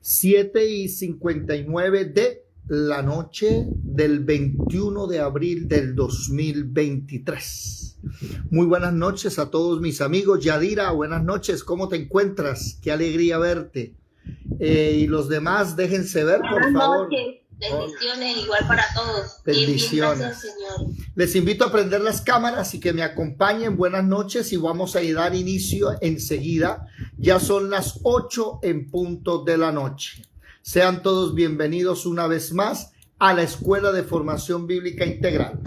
7:59 de la noche del 21 de abril del 2023. Muy buenas noches a todos mis amigos. Yadira, buenas noches. ¿Cómo te encuentras? Qué alegría verte. Y los demás, déjense ver, por favor. Buenas noches. Bendiciones igual para todos. Bendiciones. Bien, gracias, Señor. Les invito a prender las cámaras y que me acompañen. Buenas noches y vamos a dar inicio enseguida. Ya son las 8 en punto de la noche. Sean todos bienvenidos una vez más a la Escuela de Formación Bíblica Integral.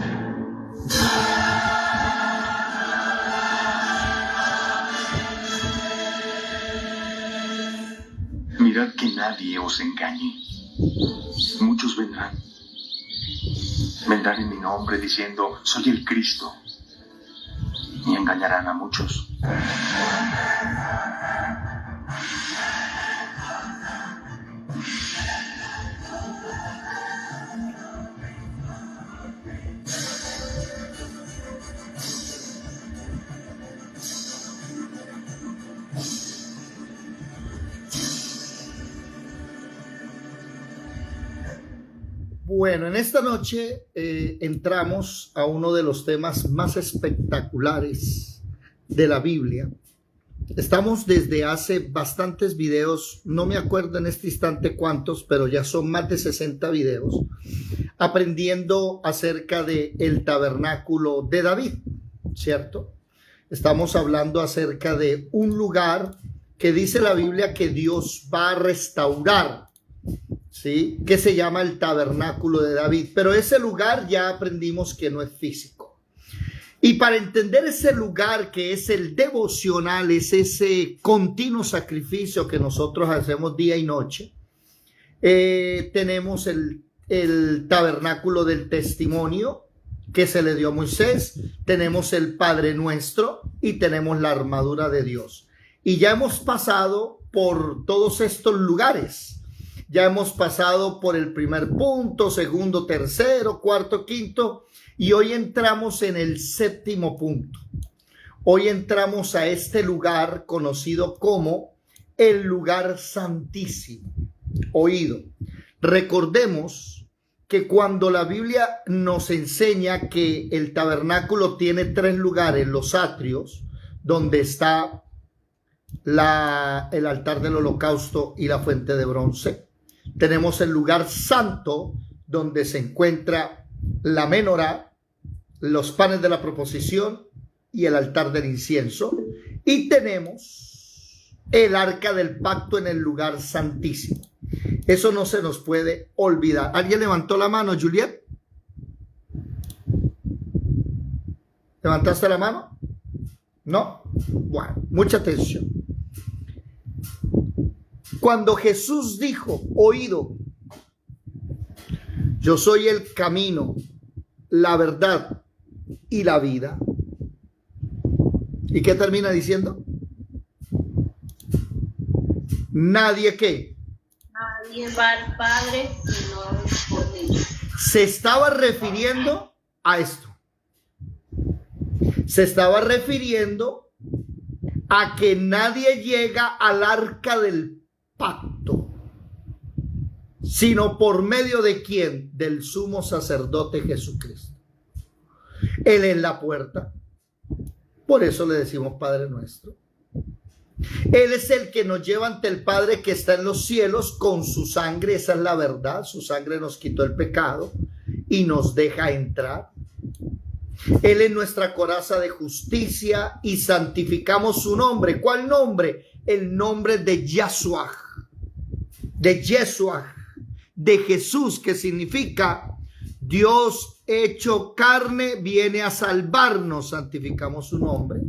Mirad que nadie os engañe. Muchos vendrán en mi nombre diciendo, soy el Cristo, y engañarán a muchos. Bueno, en esta noche entramos a uno de los temas más espectaculares de la Biblia. Estamos desde hace bastantes videos, no me acuerdo en este instante cuántos, pero ya son más de 60 videos, aprendiendo acerca del tabernáculo de David, ¿cierto? Estamos hablando acerca de un lugar que dice la Biblia que Dios va a restaurar, ¿sí? Que se llama el tabernáculo de David, pero ese lugar ya aprendimos que no es físico. Y para entender ese lugar que es el devocional, es ese continuo sacrificio que nosotros hacemos día y noche, tenemos el tabernáculo del testimonio que se le dio a Moisés, tenemos el Padre Nuestro y tenemos la armadura de Dios. Y ya hemos pasado por todos estos lugares. Ya hemos pasado por el primer punto, segundo, tercero, cuarto, quinto, y hoy entramos en el séptimo punto. Hoy entramos a este lugar conocido como el lugar santísimo. Oído, recordemos que cuando la Biblia nos enseña que el tabernáculo tiene 3 lugares, los atrios, donde está el altar del holocausto y la fuente de bronce. Tenemos el lugar santo, donde se encuentra la menorá, los panes de la proposición y el altar del incienso. Y tenemos el arca del pacto en el lugar santísimo. Eso no se nos puede olvidar. ¿Alguien levantó la mano, Juliet? ¿Levantaste la mano? ¿No? Bueno, mucha atención. Cuando Jesús dijo, oído, yo soy el camino, la verdad y la vida. ¿Y qué termina diciendo? Nadie ¿qué? Nadie va al Padre sino por mí. Se estaba refiriendo a esto. Se estaba refiriendo a que nadie llega al arca del pacto, sino por medio de quién, del sumo sacerdote Jesucristo. Él es la puerta, por eso le decimos Padre Nuestro. Él es el que nos lleva ante el Padre que está en los cielos con su sangre, esa es la verdad, su sangre nos quitó el pecado y nos deja entrar. Él es nuestra coraza de justicia y santificamos su nombre. ¿Cuál nombre? El nombre de Yahshua, de Jesús, que significa Dios hecho carne, viene a salvarnos, santificamos su nombre.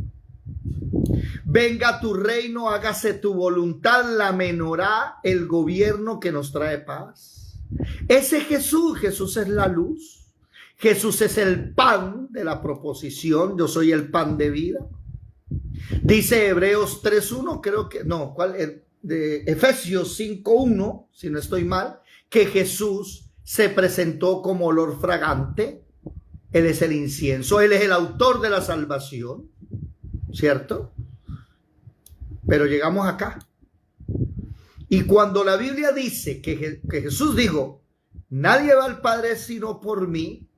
Venga tu reino, hágase tu voluntad, la menorá, el gobierno que nos trae paz. Ese Jesús es la luz, Jesús es el pan de la proposición, yo soy el pan de vida. Dice Hebreos 3:1, creo que, no, ¿cuál es? De Efesios 5:1, si no estoy mal, que Jesús se presentó como olor fragante. Él es el incienso, Él es el autor de la salvación, ¿cierto? Pero llegamos acá. Y cuando la Biblia dice que Jesús dijo, nadie va al Padre sino por mí,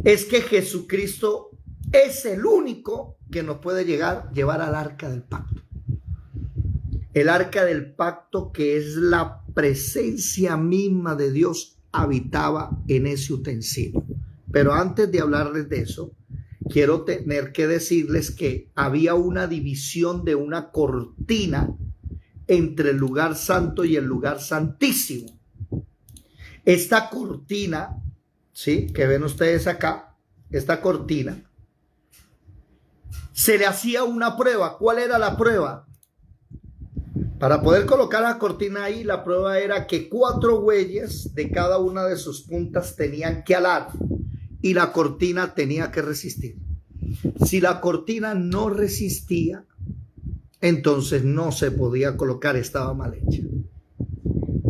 es que Jesucristo es el único que nos puede llevar al arca del pacto. El arca del pacto, que es la presencia misma de Dios, habitaba en ese utensilio. Pero antes de hablarles de eso, quiero tener que decirles que había una división de una cortina entre el lugar santo y el lugar santísimo. Esta cortina, ¿sí?, que ven ustedes acá, esta cortina, se le hacía una prueba. ¿Cuál era la prueba? Para poder colocar la cortina ahí, la prueba era que 4 bueyes de cada una de sus puntas tenían que alar y la cortina tenía que resistir. Si la cortina no resistía, entonces no se podía colocar, estaba mal hecha.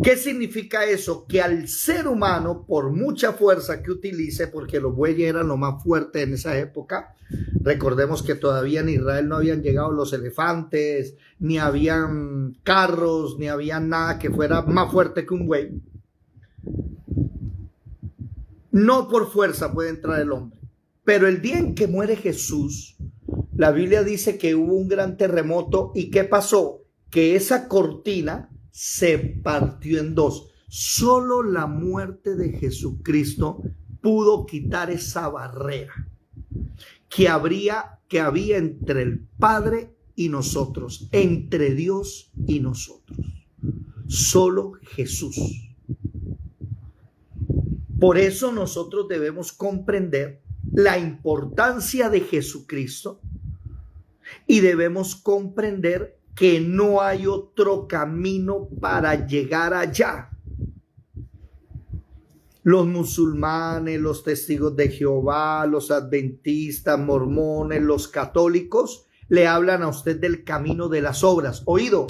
¿Qué significa eso? Que al ser humano, por mucha fuerza que utilice, porque los bueyes eran lo más fuerte en esa época, recordemos que todavía en Israel no habían llegado los elefantes, ni habían carros, ni había nada que fuera más fuerte que un buey. No por fuerza puede entrar el hombre. Pero el día en que muere Jesús, la Biblia dice que hubo un gran terremoto. ¿Y qué pasó? Que esa cortina se partió en 2. Solo la muerte de Jesucristo pudo quitar esa barrera que había entre el Padre y nosotros, entre Dios y nosotros. Solo Jesús. Por eso nosotros debemos comprender la importancia de Jesucristo y debemos comprender que no hay otro camino para llegar allá. Los musulmanes, los testigos de Jehová, los adventistas, mormones, los católicos, le hablan a usted del camino de las obras. Oído,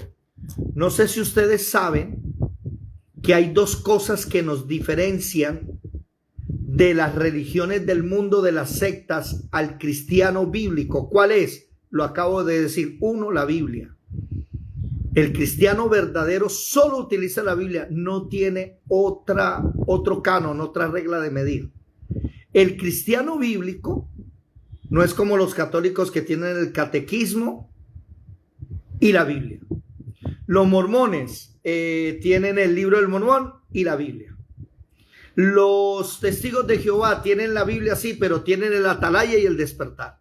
no sé si ustedes saben que hay 2 cosas que nos diferencian de las religiones del mundo, de las sectas, al cristiano bíblico. ¿Cuál es? Lo acabo de decir. 1, la Biblia. El cristiano verdadero solo utiliza la Biblia, no tiene otro canon, otra regla de medir. El cristiano bíblico no es como los católicos que tienen el catequismo y la Biblia. Los mormones tienen el libro del Mormón y la Biblia. Los testigos de Jehová tienen la Biblia, sí, pero tienen el Atalaya y el Despertar.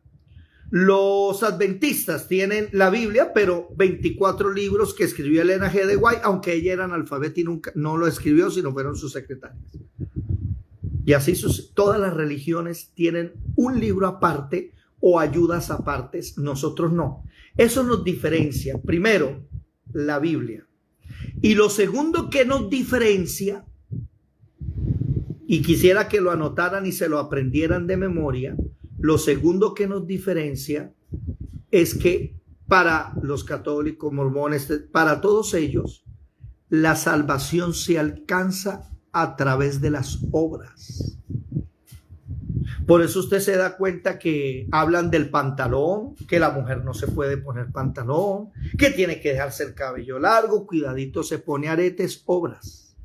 Los adventistas tienen la Biblia, pero 24 libros que escribió Elena G. de White, aunque ella era analfabeta y nunca no lo escribió, sino fueron sus secretarias. Y así todas las religiones tienen un libro aparte o ayudas apartes, nosotros no. Eso nos diferencia. Primero, la Biblia. Y lo segundo que nos diferencia, y quisiera que lo anotaran y se lo aprendieran de memoria, lo segundo que nos diferencia es que para los católicos, mormones, para todos ellos, la salvación se alcanza a través de las obras. Por eso usted se da cuenta que hablan del pantalón, que la mujer no se puede poner pantalón, que tiene que dejarse el cabello largo, cuidadito se pone aretes, obras.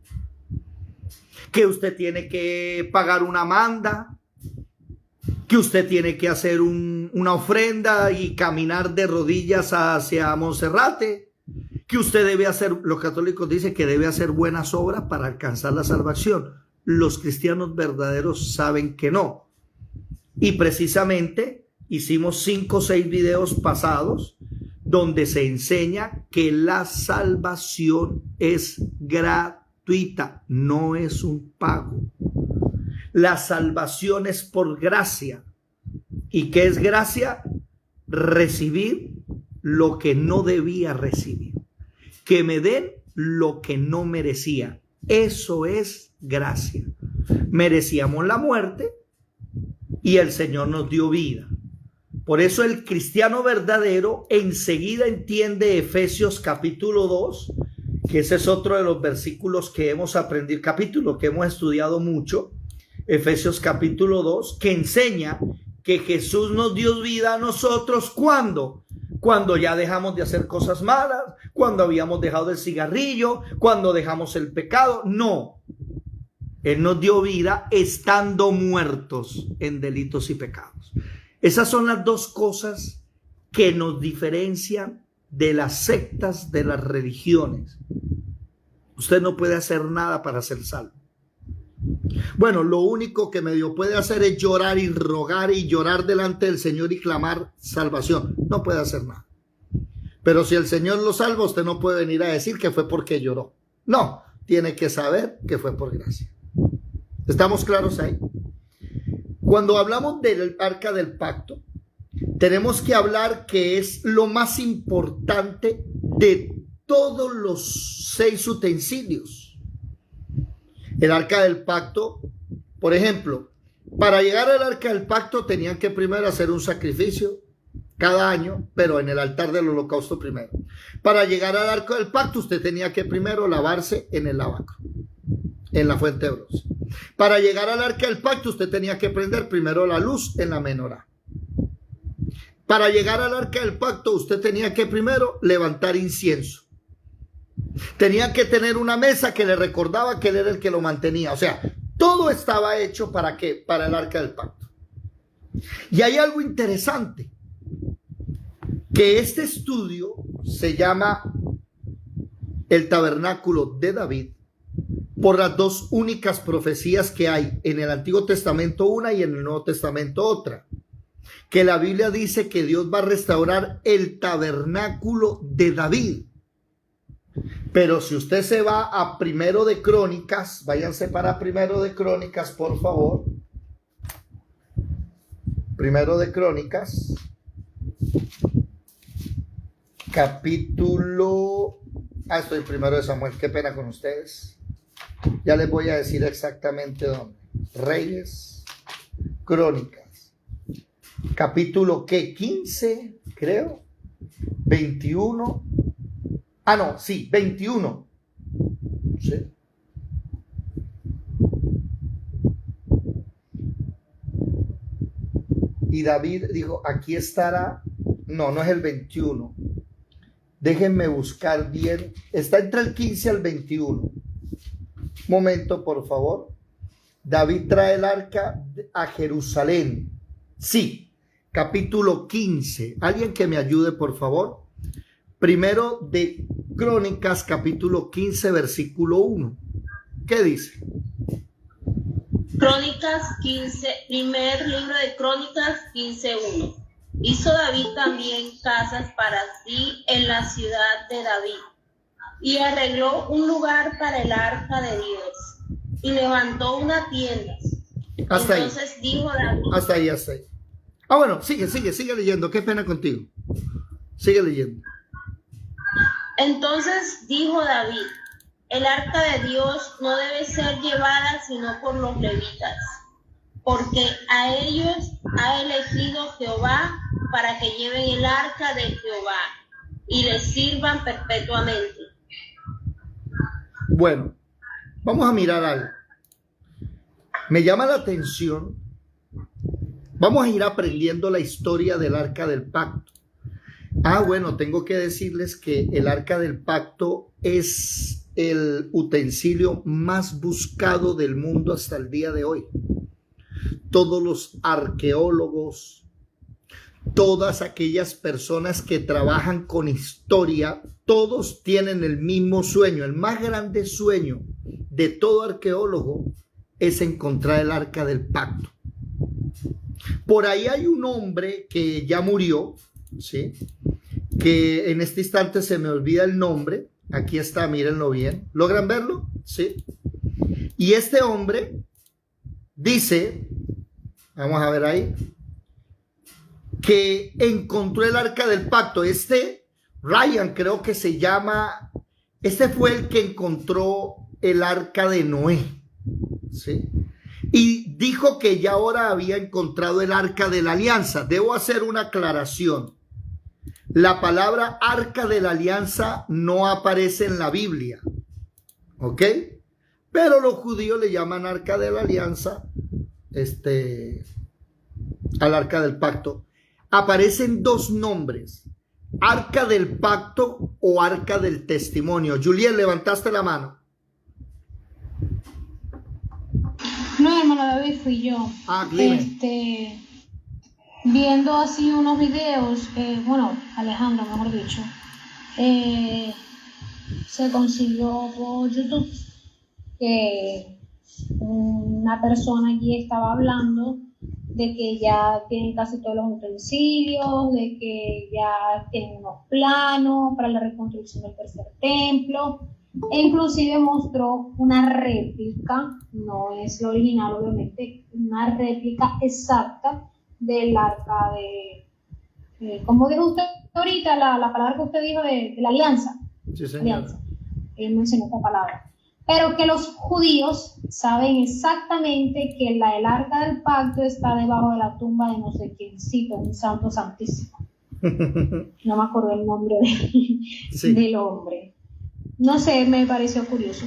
Que usted tiene que pagar una manda, que usted tiene que hacer una ofrenda y caminar de rodillas hacia Monserrate, que usted debe hacer, los católicos dicen que debe hacer buenas obras para alcanzar la salvación. Los cristianos verdaderos saben que no. Y precisamente hicimos 5 o 6 videos pasados donde se enseña que la salvación es gratuita, no es un pago. La salvación es por gracia. ¿Y qué es gracia? Recibir lo que no debía recibir. Que me den lo que no merecía. Eso es gracia. Merecíamos la muerte y el Señor nos dio vida. Por eso el cristiano verdadero enseguida entiende Efesios capítulo 2, que ese es otro de los versículos que hemos aprendido, capítulo que hemos estudiado mucho. Efesios capítulo 2, que enseña que Jesús nos dio vida a nosotros. ¿Cuándo? Cuando ya dejamos de hacer cosas malas, cuando habíamos dejado el cigarrillo, cuando dejamos el pecado. No. Él nos dio vida estando muertos en delitos y pecados. Esas son las dos cosas que nos diferencian de las sectas, de las religiones. Usted no puede hacer nada para ser salvo. Bueno, lo único que medio puede hacer es llorar y rogar y llorar delante del Señor y clamar salvación. No puede hacer nada. Pero si el Señor lo salva, usted no puede venir a decir que fue porque lloró. No, tiene que saber que fue por gracia. ¿Estamos claros ahí? Cuando hablamos del arca del pacto, tenemos que hablar que es lo más importante de todos los 6 utensilios. El arca del pacto, por ejemplo, para llegar al arca del pacto tenían que primero hacer un sacrificio cada año, pero en el altar del holocausto primero. Para llegar al arca del pacto usted tenía que primero lavarse en el lavacro, en la fuente de bronce. Para llegar al arca del pacto usted tenía que prender primero la luz en la menorá. Para llegar al arca del pacto usted tenía que primero levantar incienso. Tenía que tener una mesa que le recordaba que él era el que lo mantenía. O sea, todo estaba hecho ¿para qué? Para el arca del pacto. Y hay algo interesante, que este estudio se llama el tabernáculo de David por las dos únicas profecías que hay en el Antiguo Testamento, una, y en el Nuevo Testamento otra. Que la Biblia dice que Dios va a restaurar el tabernáculo de David. Pero si usted se va a Primero de Crónicas, váyanse para Primero de Crónicas, por favor. Primero de Crónicas, capítulo... estoy Primero de Samuel, qué pena con ustedes. Ya les voy a decir exactamente dónde. Reyes, Crónicas, capítulo ¿qué? 15, creo. 21. No, sí, 21. ¿Sí? Y David dijo, aquí estará. No, no es el 21. Déjenme buscar bien. Está entre el 15 al 21. Momento, por favor. David trae el arca a Jerusalén. Sí, capítulo 15. ¿Alguien que me ayude, por favor? Primero de Crónicas, capítulo 15, versículo 1. ¿Qué dice? Crónicas 15, primer libro de Crónicas 15:1. Hizo David también casas para sí en la ciudad de David, y arregló un lugar para el arca de Dios, y levantó una tienda. Hasta Entonces ahí. dijo David. Hasta ahí. Bueno, sigue leyendo. Qué pena contigo. Sigue leyendo. Entonces dijo David: el arca de Dios no debe ser llevada sino por los levitas, porque a ellos ha elegido Jehová para que lleven el arca de Jehová y le sirvan perpetuamente. Bueno, vamos a mirar algo. Me llama la atención. Vamos a ir aprendiendo la historia del arca del pacto. Bueno, tengo que decirles que el arca del pacto es el utensilio más buscado del mundo hasta el día de hoy. Todos los arqueólogos, todas aquellas personas que trabajan con historia, todos tienen el mismo sueño. El más grande sueño de todo arqueólogo es encontrar el arca del pacto. Por ahí hay un hombre que ya murió, ¿sí? Que en este instante se me olvida el nombre. Aquí está, mírenlo bien. ¿Logran verlo? Sí. Y este hombre dice, vamos a ver ahí, que encontró el arca del pacto. Ryan creo que se llama, fue el que encontró el arca de Noé, ¿sí? Y dijo que ya ahora había encontrado el arca de la alianza. Debo hacer una aclaración. La palabra arca de la alianza no aparece en la Biblia, ¿ok? Pero los judíos le llaman arca de la alianza, al arca del pacto. Aparecen dos nombres. ¿Arca del pacto o arca del testimonio? Juliet, levantaste la mano. No, hermano David, fui yo. Dime. Viendo así unos videos, Alejandro, mejor dicho, se consiguió por YouTube que una persona allí estaba hablando de que ya tienen casi todos los utensilios, de que ya tienen unos planos para la reconstrucción del tercer templo, e inclusive mostró una réplica, no es lo original obviamente, una réplica exacta del arca como dijo usted ahorita, la palabra que usted dijo de la alianza. Sí, señor. Alianza. Él mencionó esta palabra. Pero que los judíos saben exactamente que el arca del pacto está debajo de la tumba de no sé quiéncito, un santo santísimo. No me acuerdo el nombre del hombre. No sé, me pareció curioso.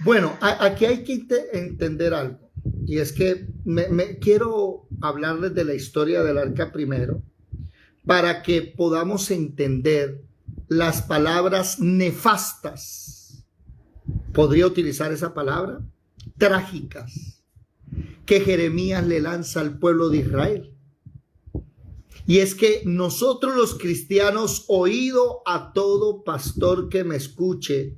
Bueno, aquí hay que entender algo. Y es que me quiero hablarles de la historia del arca primero, para que podamos entender las palabras nefastas, podría utilizar esa palabra, trágicas, que Jeremías le lanza al pueblo de Israel. Y es que nosotros los cristianos, oído a todo pastor que me escuche,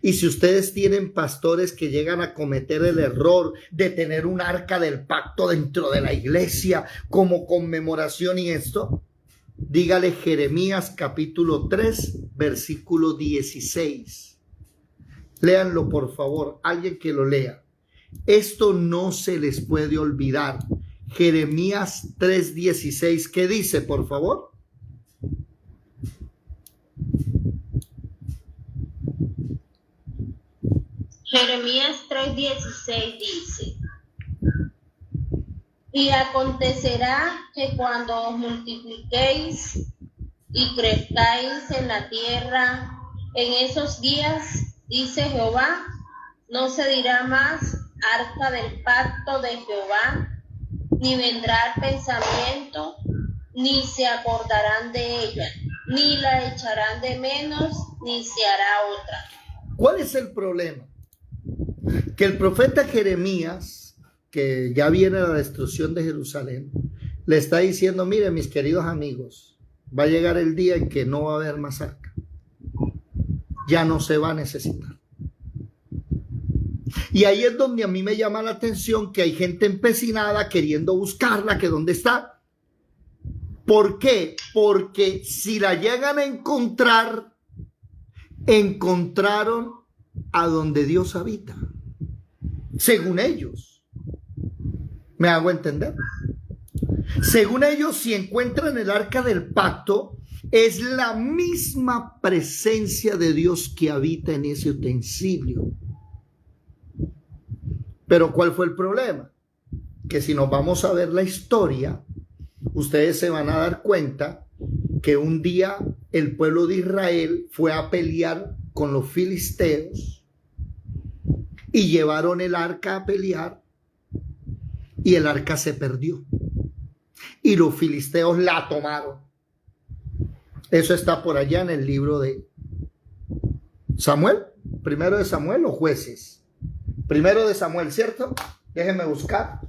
y si ustedes tienen pastores que llegan a cometer el error de tener un arca del pacto dentro de la iglesia como conmemoración y esto, dígale Jeremías capítulo 3, versículo 16. Léanlo, por favor, alguien que lo lea. Esto no se les puede olvidar. Jeremías 3:16, ¿qué dice, por favor? Jeremías 3:16 dice: y acontecerá que cuando os multipliquéis y crezcáis en la tierra, en esos días, dice Jehová, no se dirá más arca del pacto de Jehová, ni vendrá al pensamiento, ni se acordarán de ella, ni la echarán de menos, ni se hará otra. ¿Cuál es el problema? Que el profeta Jeremías, que ya viene la destrucción de Jerusalén, le está diciendo: miren, mis queridos amigos, va a llegar el día en que no va a haber más arca, ya no se va a necesitar. Y ahí es donde a mí me llama la atención que hay gente empecinada queriendo buscarla, que dónde está. ¿Por qué? Porque si la llegan a encontrar, encontraron a donde Dios habita, según ellos. ¿Me hago entender? Según ellos, si encuentran el arca del pacto, es la misma presencia de Dios que habita en ese utensilio. Pero ¿cuál fue el problema? Que si nos vamos a ver la historia, ustedes se van a dar cuenta que un día el pueblo de Israel fue a pelear con los filisteos y llevaron el arca a pelear y el arca se perdió y los filisteos la tomaron. Eso está por allá en el libro de Samuel, primero de Samuel o Jueces. Primero de Samuel, ¿cierto? Déjenme buscar.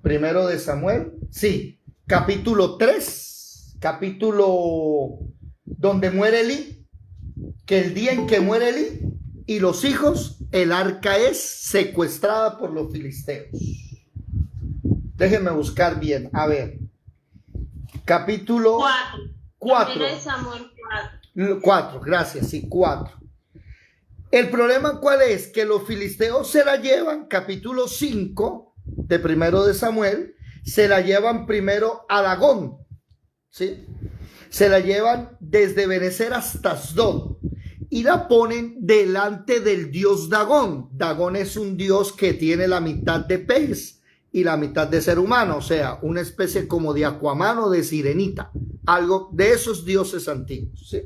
Primero de Samuel, sí, capítulo 3, capítulo donde muere Elí, que el día en que muere Elí y los hijos, el arca es secuestrada por los filisteos. Déjenme buscar bien, a ver. Capítulo 4. Primero de Samuel 4, gracias, sí, 4. El problema ¿cuál es? Que los filisteos se la llevan, capítulo 5 de primero de Samuel, se la llevan primero a Dagón, ¿sí? Se la llevan desde Benecer hasta Asdod y la ponen delante del dios Dagón. Dagón es un dios que tiene la mitad de pez y la mitad de ser humano, o sea, una especie como de Aquaman o de Sirenita, algo de esos dioses antiguos, ¿sí?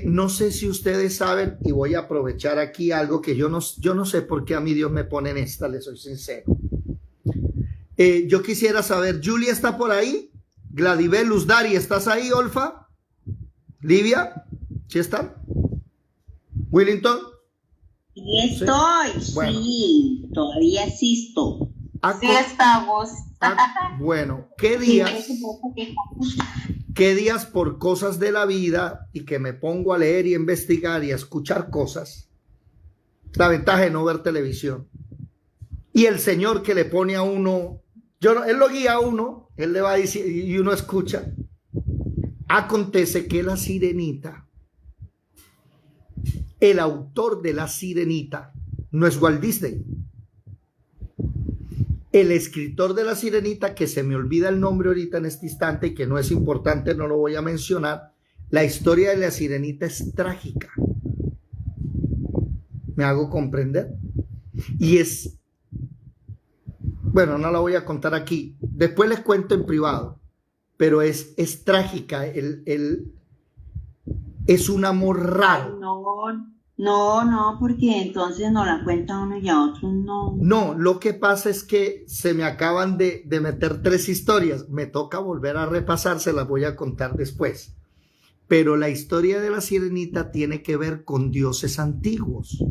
No sé si ustedes saben, y voy a aprovechar aquí algo que yo no sé por qué a mí Dios me pone en esta, les soy sincero. Yo quisiera saber, ¿Julia está por ahí? Gladibel, Luzdari, ¿estás ahí, Olfa? Livia, ¿sí están? Willington. Sí estoy, Bueno. sí, todavía existo. Sí estamos. Bueno, Sí, eso fue porque- ¿qué días por cosas de la vida y que me pongo a leer y a investigar y a escuchar cosas? La ventaja de no ver televisión. Y el Señor que le pone a uno, él lo guía a uno, él le va a decir y uno escucha. Acontece que la Sirenita, el autor de la Sirenita, no es Walt Disney. El escritor de la Sirenita, que se me olvida el nombre ahorita en este instante y que no es importante, no lo voy a mencionar, la historia de la Sirenita es trágica. ¿Me hago comprender? Y es, bueno, no la voy a contar aquí, después les cuento en privado, pero es trágica, es un amor raro. No, porque entonces nos la cuenta uno y a otros no. No, lo que pasa es que se me acaban de meter 3 historias. Me toca volver a repasar, se las voy a contar después. Pero la historia de la Sirenita tiene que ver con dioses antiguos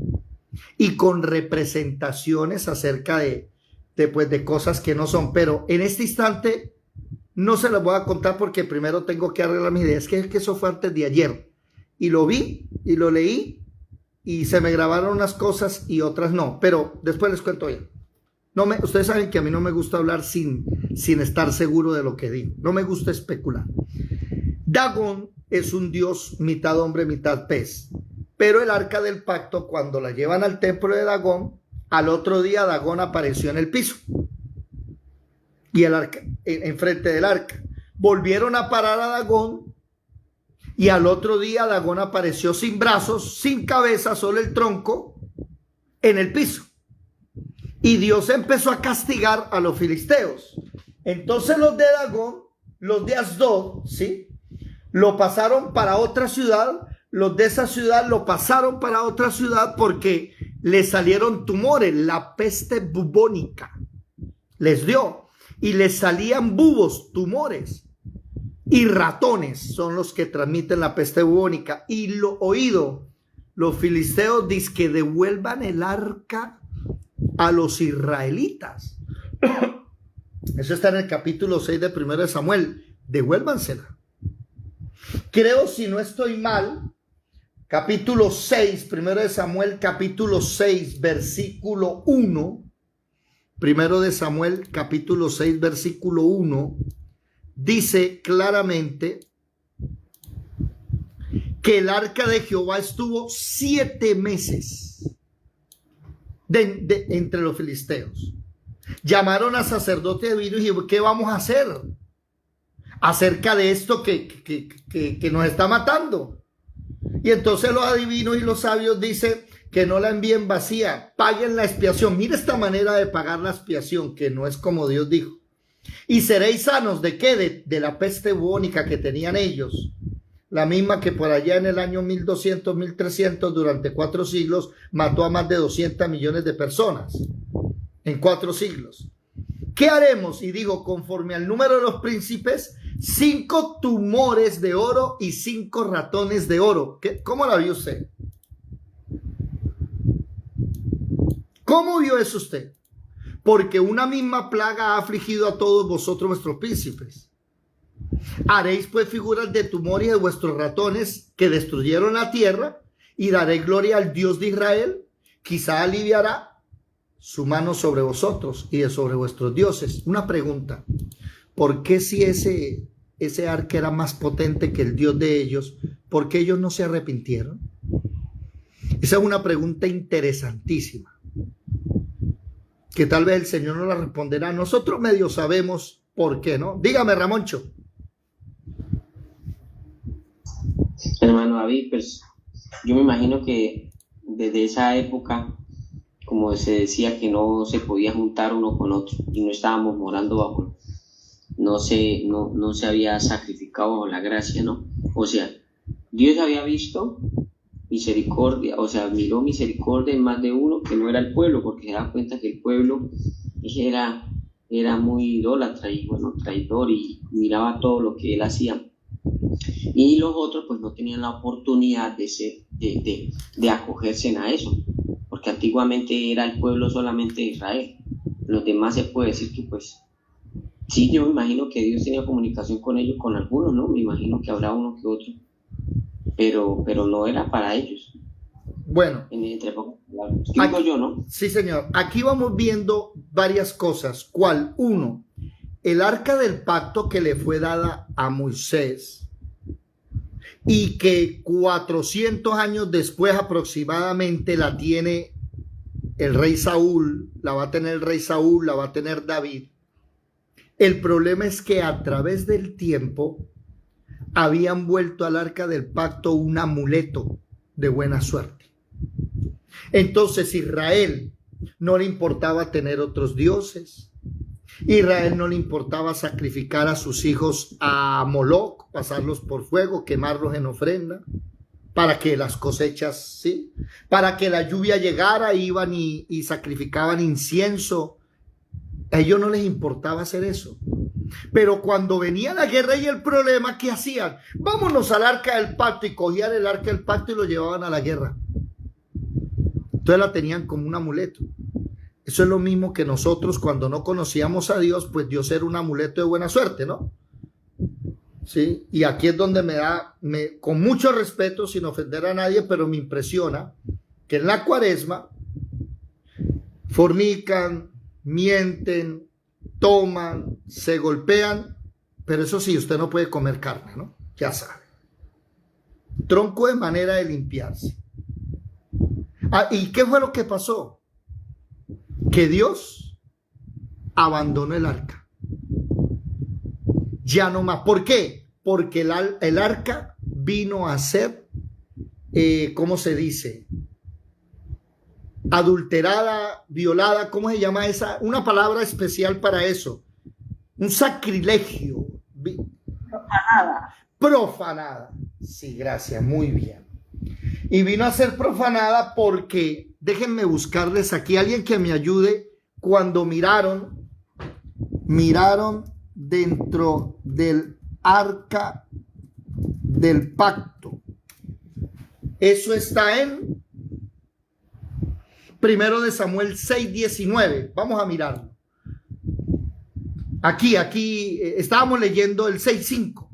y con representaciones acerca de cosas que no son. Pero en este instante no se las voy a contar porque primero tengo que arreglar mi idea. Es que eso fue antes de ayer. Y lo vi y lo leí. Y se me grabaron unas cosas y otras no, pero después les cuento bien. Ustedes saben que a mí no me gusta hablar sin estar seguro de lo que digo. No me gusta especular. Dagón es un dios mitad hombre, mitad pez. Pero el arca del pacto, cuando la llevan al templo de Dagón, al otro día Dagón apareció en el piso. Y el arca, enfrente del arca. Volvieron a parar a Dagón. Y al otro día Dagón apareció sin brazos, sin cabeza, solo el tronco, en el piso. Y Dios empezó a castigar a los filisteos. Entonces los de Dagón, los de Asdod, ¿sí?, lo pasaron para otra ciudad. Los de esa ciudad lo pasaron para otra ciudad porque les salieron tumores, la peste bubónica les dio. Y les salían bubos, tumores. Y ratones son los que transmiten la peste bubónica. Y lo oído, los filisteos dicen que devuelvan el arca a los israelitas. Eso está en el capítulo 6 de 1 de Samuel. Devuélvansela. Creo, si no estoy mal, capítulo 6, 1 de Samuel, capítulo 6, versículo 1. 1 de Samuel, capítulo 6, versículo 1. Dice claramente que el arca de Jehová estuvo 7 meses entre los filisteos. Llamaron a sacerdote divino y dijeron: ¿qué vamos a hacer acerca de esto que nos está matando? Y entonces los adivinos y los sabios dicen que no la envíen vacía, paguen la expiación. Mira esta manera de pagar la expiación, que no es como Dios dijo. Y seréis sanos, ¿de qué? De la peste bubónica que tenían ellos, la misma que por allá en el año 1200, 1300, durante 4 siglos, mató a más de 200 millones de personas, en 4 siglos. ¿Qué haremos? Y digo, conforme al número de los príncipes, 5 tumores de oro y 5 ratones de oro. ¿Cómo la vio usted? ¿Cómo vio eso usted? Porque una misma plaga ha afligido a todos vosotros vuestros príncipes. Haréis pues figuras de tumores de vuestros ratones que destruyeron la tierra, y daré gloria al Dios de Israel. Quizá aliviará su mano sobre vosotros y de sobre vuestros dioses. Una pregunta: ¿por qué, si ese arca era más potente que el Dios de ellos, por qué ellos no se arrepintieron? Esa es una pregunta interesantísima, que tal vez el Señor nos la responderá. Nosotros medio sabemos por qué, ¿no? Dígame, Ramoncho. Hermano David, pues yo me imagino que desde esa época, como se decía que no se podía juntar uno con otro y no estábamos morando bajo, no se había sacrificado bajo la gracia, ¿no? O sea, Dios había visto misericordia, o sea, miró misericordia en más de uno que no era el pueblo, porque se da cuenta que el pueblo era muy idólatra y bueno, traidor, y miraba todo lo que él hacía. Y los otros pues no tenían la oportunidad de acogerse a eso, porque antiguamente era el pueblo solamente de Israel. Los demás se puede decir que pues sí, yo me imagino que Dios tenía comunicación con ellos, con algunos, ¿no? Me imagino que habrá uno que otro, pero no era para ellos. Bueno, Entre pocas palabras. Digo yo, ¿no? sí, señor. Aquí vamos viendo varias cosas. ¿Cuál? Uno, el arca del pacto que le fue dada a Moisés y que 400 años después aproximadamente la tiene el rey Saúl, la va a tener el rey Saúl, la va a tener David. El problema es que a través del tiempo habían vuelto al arca del pacto un amuleto de buena suerte. Entonces Israel no le importaba tener otros dioses. Israel no le importaba sacrificar a sus hijos a Moloc, pasarlos por fuego, quemarlos en ofrenda, para que las cosechas, sí, para que la lluvia llegara, iban y sacrificaban incienso. A ellos no les importaba hacer eso. Pero cuando venía la guerra y el problema, ¿qué hacían? Vámonos al arca del pacto, y cogían el arca del pacto y lo llevaban a la guerra. Entonces la tenían como un amuleto. Eso es lo mismo que nosotros cuando no conocíamos a Dios, pues Dios era un amuleto de buena suerte, ¿no? Sí, y aquí es donde con mucho respeto, sin ofender a nadie, pero me impresiona que en la cuaresma fornican, mienten, toman, se golpean, pero eso sí, usted no puede comer carne, ¿no? Ya sabe. Tronco de manera de limpiarse. ¿Y qué fue lo que pasó? Que Dios abandonó el arca. Ya no más. ¿Por qué? Porque el arca vino a ser, ¿cómo se dice? Adulterada, violada, ¿cómo se llama esa? Una palabra especial para eso. Un sacrilegio. Profanada. Profanada. Sí, gracias, muy bien. Y vino a ser profanada porque, déjenme buscarles aquí alguien que me ayude, cuando miraron dentro del arca del pacto. Eso está en 1 de Samuel 6:19. Vamos a mirarlo. Aquí estábamos leyendo el 6:5.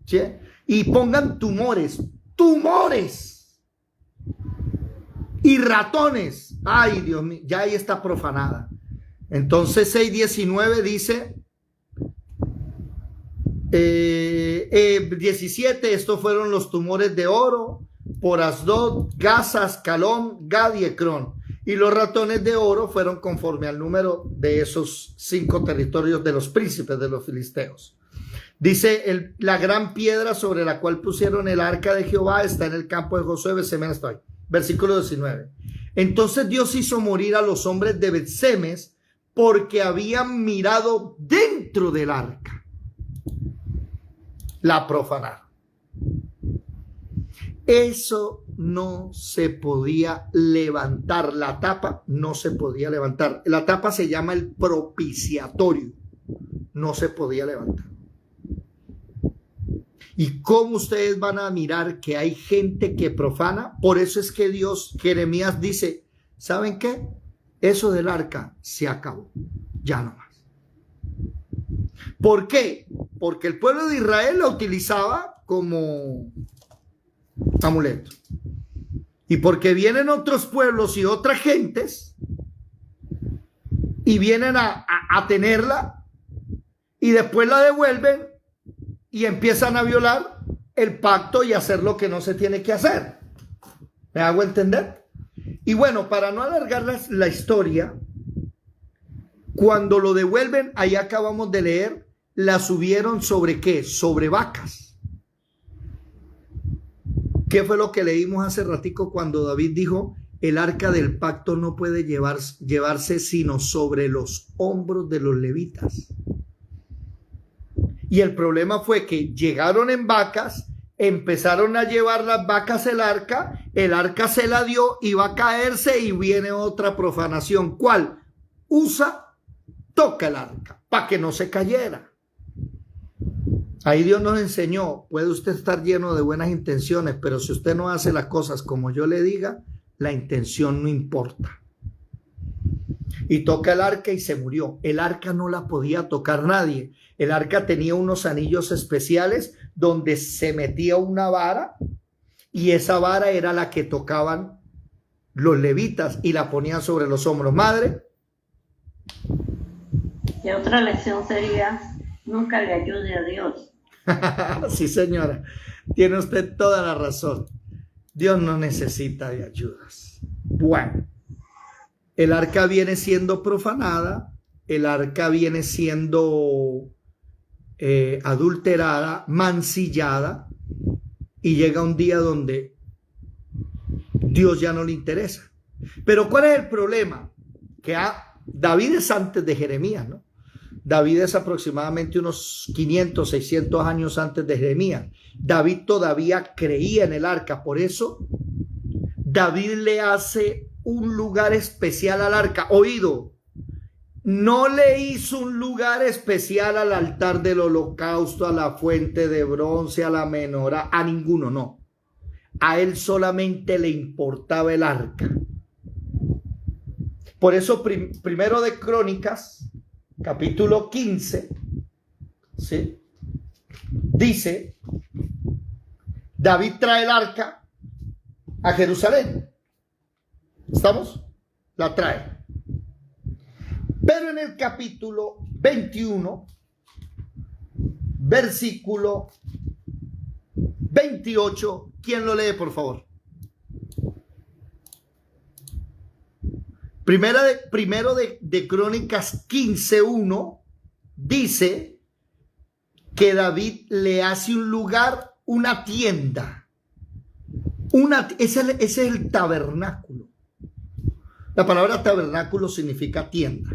¿Sí? Y pongan tumores y ratones. Ay, Dios mío, ya ahí está profanada. Entonces 6:19 dice 17, estos fueron los tumores de oro por Asdod, Gaza, Ascalón, Gad y Ecrón. Y los ratones de oro fueron conforme al número de esos 5 territorios de los príncipes de los filisteos. Dice, la gran piedra sobre la cual pusieron el arca de Jehová está en el campo de Josué, versículo 19. Entonces Dios hizo morir a los hombres de Bet-Semes porque habían mirado dentro del arca. La profanaron. Eso no se podía levantar. La tapa no se podía levantar. La tapa se llama el propiciatorio. No se podía levantar. ¿Y cómo ustedes van a mirar que hay gente que profana? Por eso es que Jeremías dice, ¿saben qué? Eso del arca se acabó. Ya no más. ¿Por qué? Porque el pueblo de Israel la utilizaba como amuleto. Y porque vienen otros pueblos y otras gentes y vienen a tenerla y después la devuelven y empiezan a violar el pacto y hacer lo que no se tiene que hacer. ¿Me hago entender? Y bueno, para no alargar la historia, cuando lo devuelven, ahí acabamos de leer, la subieron sobre ¿qué? Sobre vacas. ¿Qué fue lo que leímos hace ratico cuando David dijo, el arca del pacto no puede llevarse sino sobre los hombros de los levitas? Y el problema fue que llegaron en vacas, empezaron a llevar las vacas el arca se la dio, iba a caerse y viene otra profanación. ¿Cuál? Toca el arca para que no se cayera. Ahí Dios nos enseñó, puede usted estar lleno de buenas intenciones, pero si usted no hace las cosas como yo le diga, la intención no importa. Y toca el arca y se murió. El arca no la podía tocar nadie. El arca tenía unos anillos especiales donde se metía una vara y esa vara era la que tocaban los levitas y la ponían sobre los hombros. Madre. Y otra lección sería, nunca le ayude a Dios. Sí, señora, tiene usted toda la razón. Dios no necesita de ayudas. Bueno, el arca viene siendo profanada, el arca viene siendo adulterada, mancillada, y llega un día donde Dios ya no le interesa. Pero ¿cuál es el problema? Que David es antes de Jeremías, ¿no? David es aproximadamente unos 500, 600 años antes de Jeremías. David todavía creía en el arca, por eso David le hace un lugar especial al arca. Oído, no le hizo un lugar especial al altar del holocausto, a la fuente de bronce, a la menorá, a ninguno, no. A él solamente le importaba el arca. Por eso primero de Crónicas, capítulo 15, ¿sí? Dice, David trae el arca a Jerusalén. ¿Estamos? La trae. Pero en el capítulo 21, versículo 28, ¿quién lo lee, por favor? Primero de Crónicas 15:1 dice que David le hace un lugar, una tienda. Ese es el tabernáculo. La palabra tabernáculo significa tienda.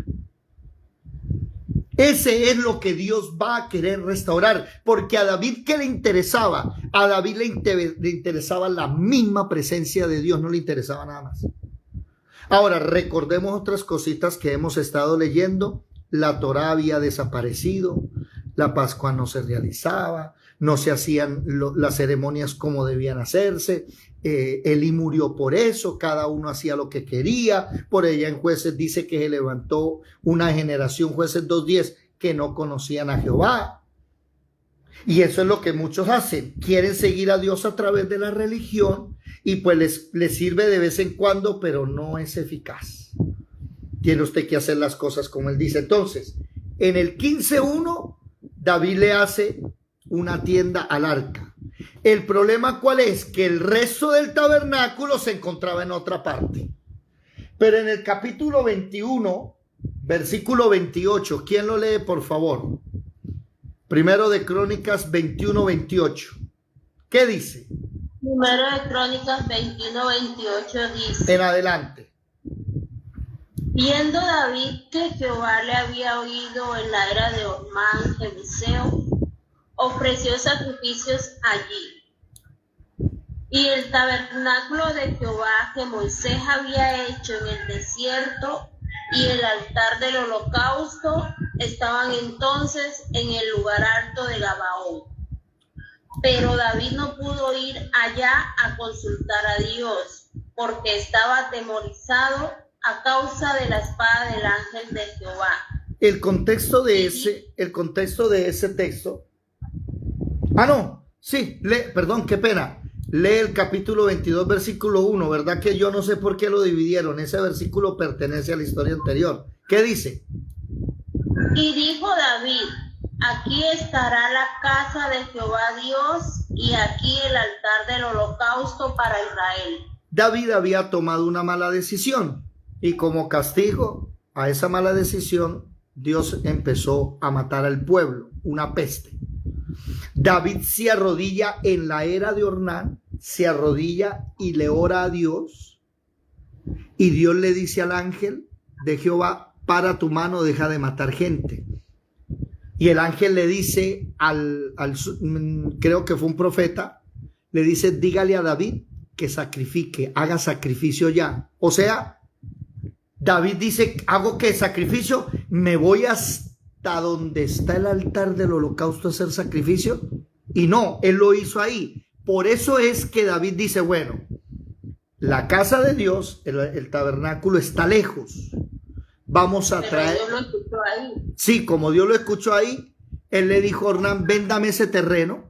Ese es lo que Dios va a querer restaurar, porque a David, ¿qué le interesaba? A David le interesaba la misma presencia de Dios, no le interesaba nada más. Ahora, recordemos otras cositas que hemos estado leyendo. La Torá había desaparecido, la Pascua no se realizaba, no se hacían las ceremonias como debían hacerse. Elí murió por eso, cada uno hacía lo que quería. Por ella en Jueces dice que se levantó una generación, Jueces 2:10, que no conocían a Jehová. Y eso es lo que muchos hacen, quieren seguir a Dios a través de la religión y pues les sirve de vez en cuando, pero no es eficaz. Tiene usted que hacer las cosas como él dice. Entonces, en el 15:1, David le hace una tienda al arca. El problema, ¿cuál es? Que el resto del tabernáculo se encontraba en otra parte. Pero en el capítulo 21, versículo 28, ¿quién lo lee, por favor? Primero de Crónicas 21:28. ¿Qué dice? Primero de Crónicas 21:28 dice. En adelante. Viendo David que Jehová le había oído en la era de Ormán, Jebuseo, ofreció sacrificios allí. Y el tabernáculo de Jehová que Moisés había hecho en el desierto y el altar del holocausto estaban entonces en el lugar alto de Gabaón. Pero David no pudo ir allá a consultar a Dios, porque estaba atemorizado a causa de la espada del ángel de Jehová. El contexto de ese texto. Perdón, qué pena. Lee el capítulo 22, versículo 1, ¿verdad? Que yo no sé por qué lo dividieron. Ese versículo pertenece a la historia anterior. ¿Qué dice? Y dijo David: aquí estará la casa de Jehová Dios y aquí el altar del holocausto para Israel. David había tomado una mala decisión y como castigo a esa mala decisión, Dios empezó a matar al pueblo, una peste. David se arrodilla en la era de Ornán, se arrodilla y le ora a Dios, y Dios le dice al ángel de Jehová: para tu mano, deja de matar gente. Y el ángel le dice creo que fue un profeta, le dice: dígale a David que sacrifique, haga sacrificio ya. O sea, David dice: ¿hago qué? Sacrificio, me voy a hasta donde está el altar del holocausto a hacer sacrificio? Y no, él lo hizo ahí. Por eso es que David dice, bueno, la casa de Dios, el tabernáculo está lejos. Vamos a traer... Dios lo escuchó ahí. Sí, como Dios lo escuchó ahí, él le dijo a Ornán, véndame ese terreno.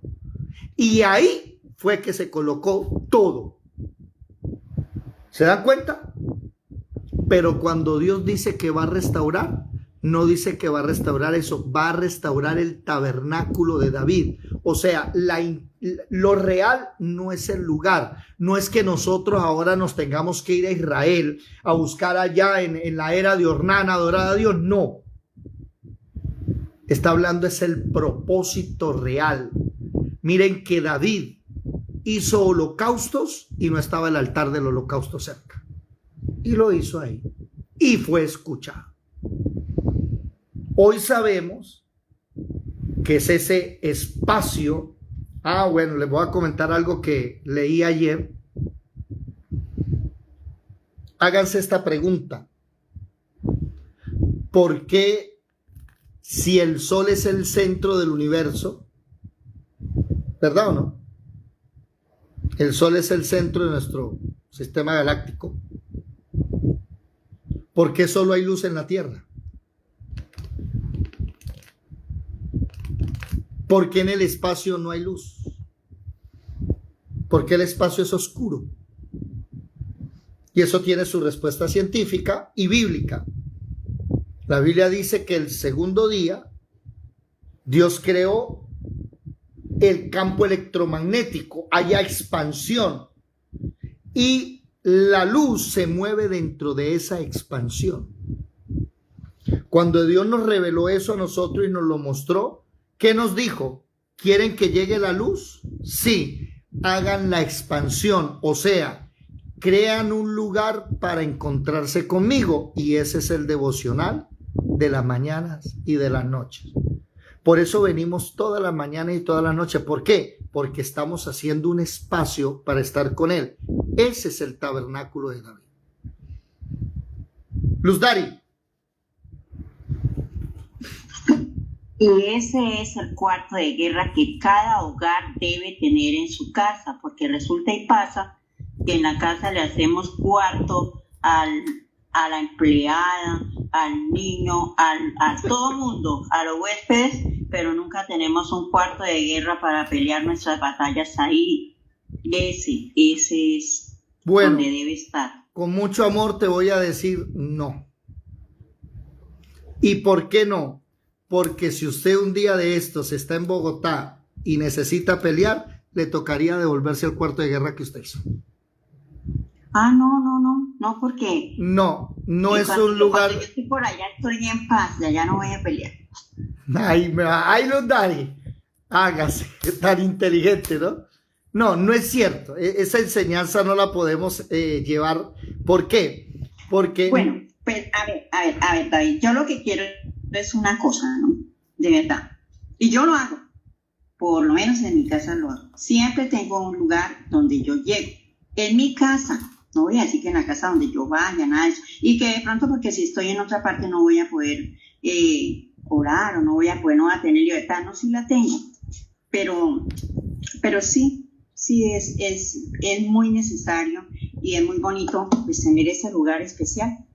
Y ahí fue que se colocó todo. ¿Se dan cuenta? Pero cuando Dios dice que va a restaurar, no dice que va a restaurar eso, va a restaurar el tabernáculo de David. O sea, lo real no es el lugar. No es que nosotros ahora nos tengamos que ir a Israel a buscar allá en la era de Ornán, adorar a Dios. No. Está hablando es el propósito real. Miren que David hizo holocaustos y no estaba el altar del holocausto cerca. Y lo hizo ahí. Y fue escuchado. Hoy sabemos que es ese espacio. Bueno, les voy a comentar algo que leí ayer. Háganse esta pregunta. ¿Por qué, si el Sol es el centro del universo, verdad o no? El Sol es el centro de nuestro sistema galáctico. ¿Por qué solo hay luz en la Tierra? ¿Por qué en el espacio no hay luz? ¿Por qué el espacio es oscuro? Y eso tiene su respuesta científica y bíblica. La Biblia dice que el segundo día Dios creó el campo electromagnético, haya expansión y la luz se mueve dentro de esa expansión. Cuando Dios nos reveló eso a nosotros y nos lo mostró, ¿qué nos dijo? ¿Quieren que llegue la luz? Sí, hagan la expansión, o sea, crean un lugar para encontrarse conmigo, y ese es el devocional de las mañanas y de las noches. Por eso venimos toda la mañana y toda la noche. ¿Por qué? Porque estamos haciendo un espacio para estar con Él. Ese es el tabernáculo de David. Luz Dari. Y ese es el cuarto de guerra que cada hogar debe tener en su casa, porque resulta y pasa que en la casa le hacemos cuarto a la empleada, al niño, a todo mundo, a los huéspedes, pero nunca tenemos un cuarto de guerra para pelear nuestras batallas ahí. Ese es donde debe estar. Con mucho amor te voy a decir no. ¿Y por qué no? Porque si usted un día de estos está en Bogotá y necesita pelear, le tocaría devolverse al cuarto de guerra que usted hizo. No, porque... No es un lugar... Cuando yo estoy por allá estoy en paz, de allá no voy a pelear. Ay, Luz Dari, hágase, tan inteligente, ¿no? No es cierto, esa enseñanza no la podemos llevar. ¿Por qué? Porque... Bueno, pues a ver, David, yo lo que quiero es una cosa, ¿no? De verdad. Y yo lo hago, por lo menos en mi casa lo hago. Siempre tengo un lugar donde yo llego. En mi casa, no voy a decir que en la casa donde yo vaya, nada de eso. Y que de pronto, porque si estoy en otra parte no voy a poder orar o no voy a tener libertad. No, sí la tengo. Pero sí es muy necesario y es muy bonito pues tener ese lugar especial.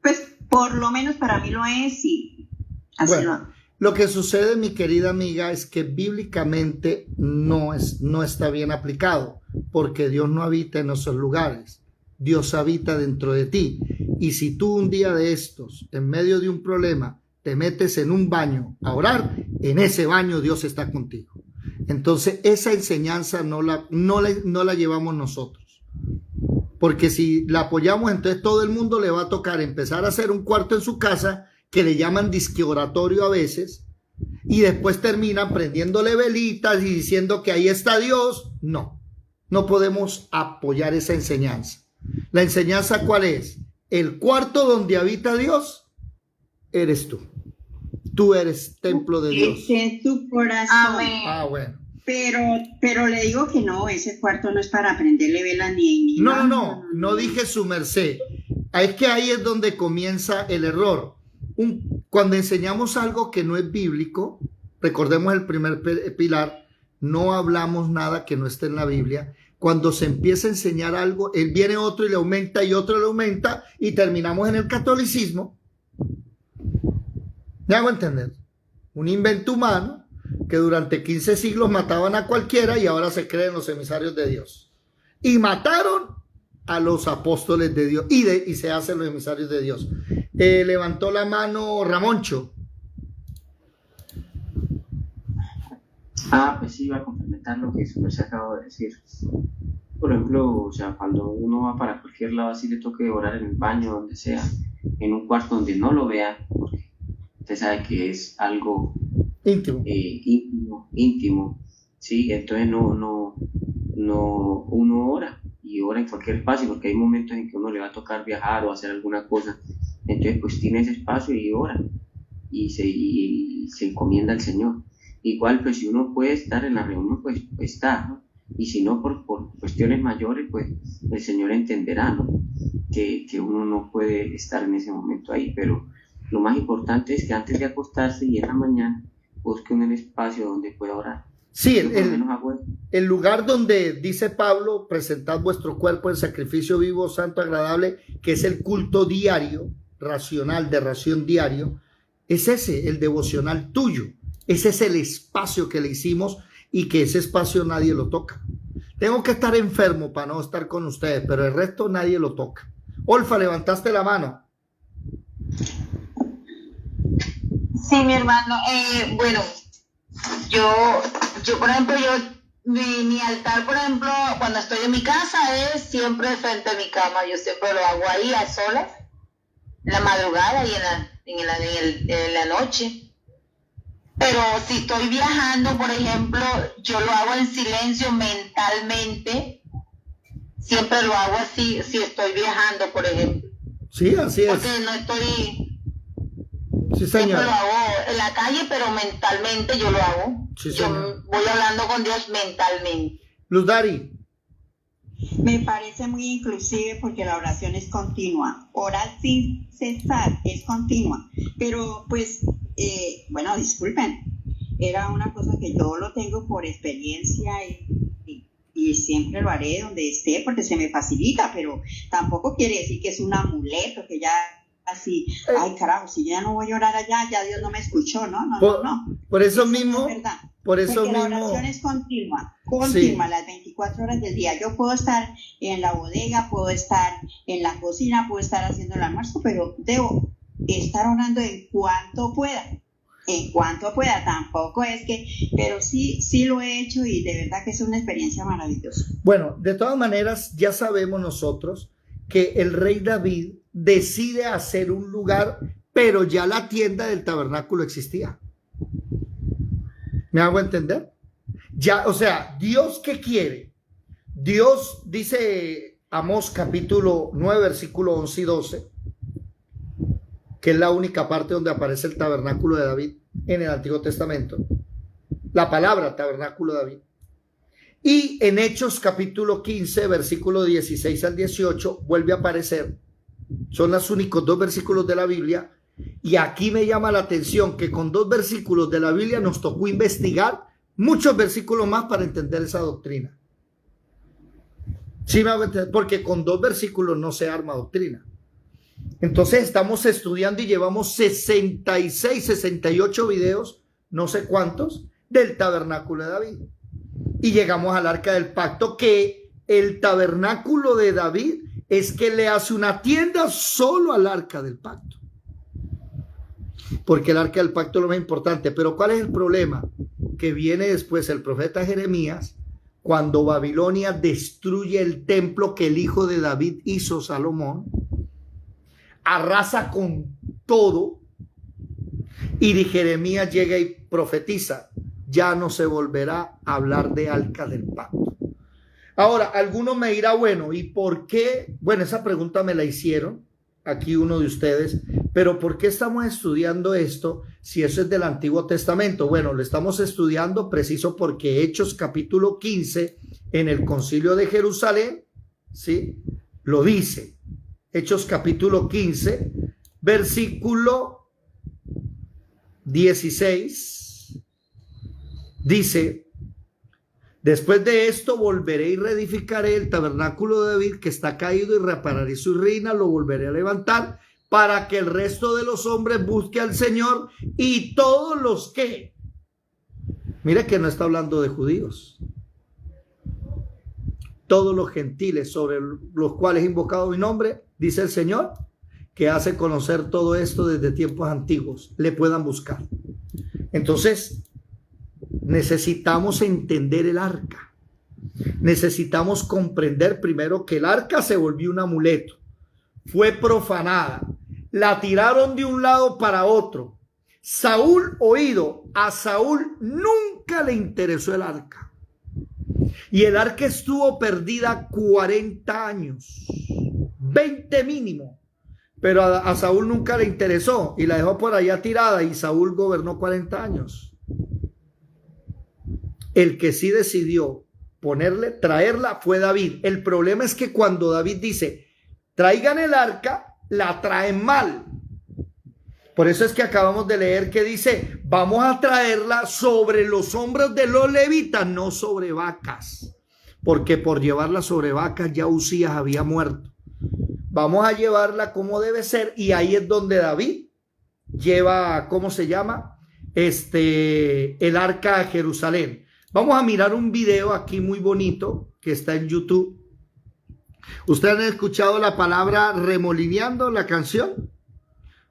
Pues por lo menos para mí lo es y así lo hago. Lo que sucede, mi querida amiga, es que bíblicamente no está bien aplicado, porque Dios no habita en esos lugares. Dios habita dentro de ti. Y si tú un día de estos, en medio de un problema, te metes en un baño a orar, en ese baño Dios está contigo. Entonces, esa enseñanza no la llevamos nosotros. Porque si la apoyamos, entonces todo el mundo le va a tocar empezar a hacer un cuarto en su casa, que le llaman disque oratorio a veces, y después terminan prendiéndole velitas y diciendo que ahí está Dios. No podemos apoyar esa enseñanza. ¿La enseñanza cuál es? El cuarto donde habita Dios eres tú. Tú eres templo de Dios. Ese es tu corazón. Amén. Bueno. Pero le digo que no, ese cuarto no es para prenderle velas ni No dije su merced. Es que ahí es donde comienza el error. cuando enseñamos algo que no es bíblico, recordemos el primer pilar, no hablamos nada que no esté en la Biblia. Cuando se empieza a enseñar algo, él viene otro y le aumenta y otro le aumenta y terminamos en el catolicismo. ¿Me hago entender? Un invento humano que durante 15 siglos mataban a cualquiera y ahora se creen los emisarios de Dios. Y mataron a los apóstoles de Dios y se hacen los emisarios de Dios. Levantó la mano Ramoncho. Pues sí, iba a complementar lo que se acaba de decir. Por ejemplo, o sea, cuando uno va para cualquier lado, así le toque orar en el baño, donde sea, en un cuarto donde no lo vea, porque usted sabe que es algo íntimo, ¿sí? Entonces uno ora y ora en cualquier espacio, porque hay momentos en que uno le va a tocar viajar o hacer alguna cosa, entonces pues tiene ese espacio y ora y se encomienda al Señor. Igual, pues si uno puede estar en la reunión, pues está, ¿no? Y si no, por cuestiones mayores, pues el Señor entenderá, ¿no? Que uno no puede estar en ese momento ahí, pero lo más importante es que antes de acostarse y en la mañana, busque un espacio donde pueda orar. Sí, el lugar donde dice Pablo, presentad vuestro cuerpo en sacrificio vivo, santo, agradable, que es el culto diario, racional, de ración diario, es ese, el devocional tuyo. Ese es el espacio que le hicimos y que ese espacio nadie lo toca. Tengo que estar enfermo para no estar con ustedes, pero el resto nadie lo toca. Olfa, levantaste la mano. Sí, mi hermano. Bueno, yo por ejemplo, mi altar, por ejemplo, cuando estoy en mi casa es siempre frente a mi cama. Yo siempre lo hago ahí a solas, en la madrugada y en la noche. Pero si estoy viajando, por ejemplo, yo lo hago en silencio mentalmente. Siempre lo hago así, si estoy viajando, por ejemplo. Sí, así es. Porque no estoy... Sí, siempre señora. lo hago en la calle, pero mentalmente yo lo hago. Sí, yo voy hablando con Dios mentalmente. Luz Dari. Me parece muy inclusive porque la oración es continua. Orar sin cesar es continua. Pero pues, bueno, disculpen, era una cosa que yo lo tengo por experiencia y siempre lo haré donde esté porque se me facilita, pero tampoco quiere decir que es un amuleto, que ya así, ay carajo, si ya no voy a orar allá, ya Dios no me escuchó, no. Por eso no mismo, es verdad. por eso Porque mismo. la oración es continua, Sí. las 24 horas del día. Yo puedo estar en la bodega, puedo estar en la cocina, puedo estar haciendo el almuerzo, pero debo estar orando en cuanto pueda. Tampoco es que, pero sí lo he hecho y de verdad que es una experiencia maravillosa. Bueno, de todas maneras, ya sabemos nosotros que el rey David decide hacer un lugar, pero ya la tienda del tabernáculo existía. ¿Me hago entender? Ya, o sea, ¿Dios qué quiere? Dios dice Amós capítulo 9, versículo 11 y 12, que es la única parte donde aparece el tabernáculo de David en el Antiguo Testamento. La palabra tabernáculo de David. Y en Hechos capítulo 15, versículo 16 al 18, vuelve a aparecer. Son los únicos 2 versículos de la Biblia. Y aquí me llama la atención que con 2 versículos de la Biblia nos tocó investigar muchos versículos más para entender esa doctrina. ¿Sí me hago entender? Porque con 2 versículos no se arma doctrina. Entonces estamos estudiando y llevamos 66, 68 videos, no sé cuántos, del tabernáculo de David. Y llegamos al arca del pacto, que el tabernáculo de David es que le hace una tienda solo al arca del pacto. Porque el arca del pacto es lo más importante. Pero ¿cuál es el problema? Que viene después el profeta Jeremías, cuando Babilonia destruye el templo que el hijo de David hizo, Salomón, arrasa con todo, y Jeremías llega y profetiza: ya no se volverá a hablar de arca del pacto. Ahora, alguno me dirá, bueno, ¿y por qué? Bueno, esa pregunta me la hicieron aquí uno de ustedes, pero ¿por qué estamos estudiando esto si eso es del Antiguo Testamento? Bueno, lo estamos estudiando preciso porque Hechos capítulo 15 en el Concilio de Jerusalén, ¿sí?, lo dice. Hechos capítulo 15, versículo 16 dice: después de esto volveré y reedificaré el tabernáculo de David que está caído y repararé su ruina, lo volveré a levantar para que el resto de los hombres busque al Señor y todos los que... Mire que no está hablando de judíos. Todos los gentiles sobre los cuales he invocado mi nombre, dice el Señor, que hace conocer todo esto desde tiempos antiguos, le puedan buscar. Entonces, necesitamos entender el arca. Necesitamos comprender primero que el arca se volvió un amuleto, fue profanada, la tiraron de un lado para otro. Saúl, oído, a Saúl nunca le interesó el arca. Y el arca estuvo perdida 40 años, 20 mínimo. Pero a Saúl nunca le interesó y la dejó por allá tirada, y Saúl gobernó 40 años. El que sí decidió traerla fue David. El problema es que cuando David dice, traigan el arca, la traen mal. Por eso es que acabamos de leer que dice, vamos a traerla sobre los hombros de los levitas, no sobre vacas. Porque por llevarla sobre vacas ya Usías había muerto. Vamos a llevarla como debe ser, y ahí es donde David lleva, ¿cómo se llama? El arca a Jerusalén. Vamos a mirar un video aquí muy bonito que está en YouTube. ¿Ustedes han escuchado la palabra remolineando, la canción?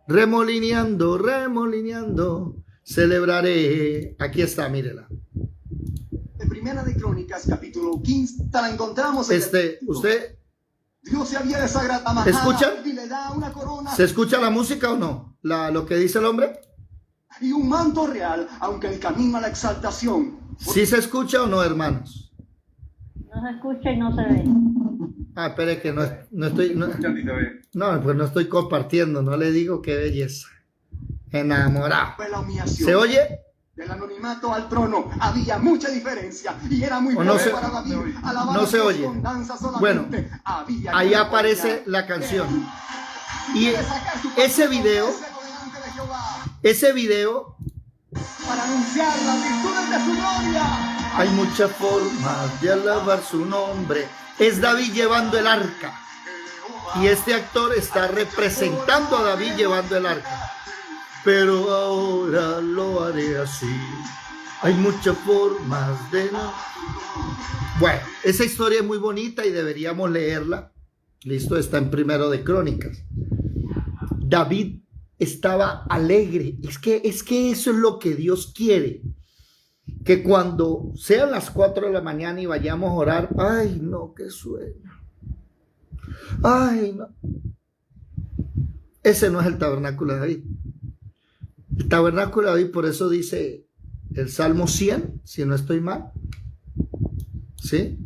Remolineando, remolineando, celebraré. Aquí está, mírela. En Primera de Crónicas, capítulo 15, la encontramos. Usted... Dios se había desagradado. ¿Escuchan? Y le da una corona. ¿Se escucha la música o no? Lo que dice el hombre. Y un manto real, aunque el camino a la exaltación. ¿Sí se escucha o no, hermanos? No se escucha y no se ve. Ah, espere que no estoy... No, pues no estoy compartiendo, no le digo qué belleza. Enamorado. ¿Se oye? Del anonimato al trono había mucha diferencia y era muy no se, para David. No se oye. Bueno, ahí aparece la canción. Y ese video para anunciar las virtudes de su gloria. Hay muchas formas de alabar su nombre. Es David llevando el arca. Y este actor está representando a David llevando el arca. Pero ahora lo haré así. Hay muchas formas de... Bueno, esa historia es muy bonita y deberíamos leerla. Listo, está en Primero de Crónicas. David estaba alegre. Es que eso es lo que Dios quiere. Que cuando sean las 4 de la mañana y vayamos a orar, ay no, qué sueño. Ay no. Ese no es el tabernáculo de David. El tabernáculo de David, por eso dice el Salmo 100, si no estoy mal. ¿Sí?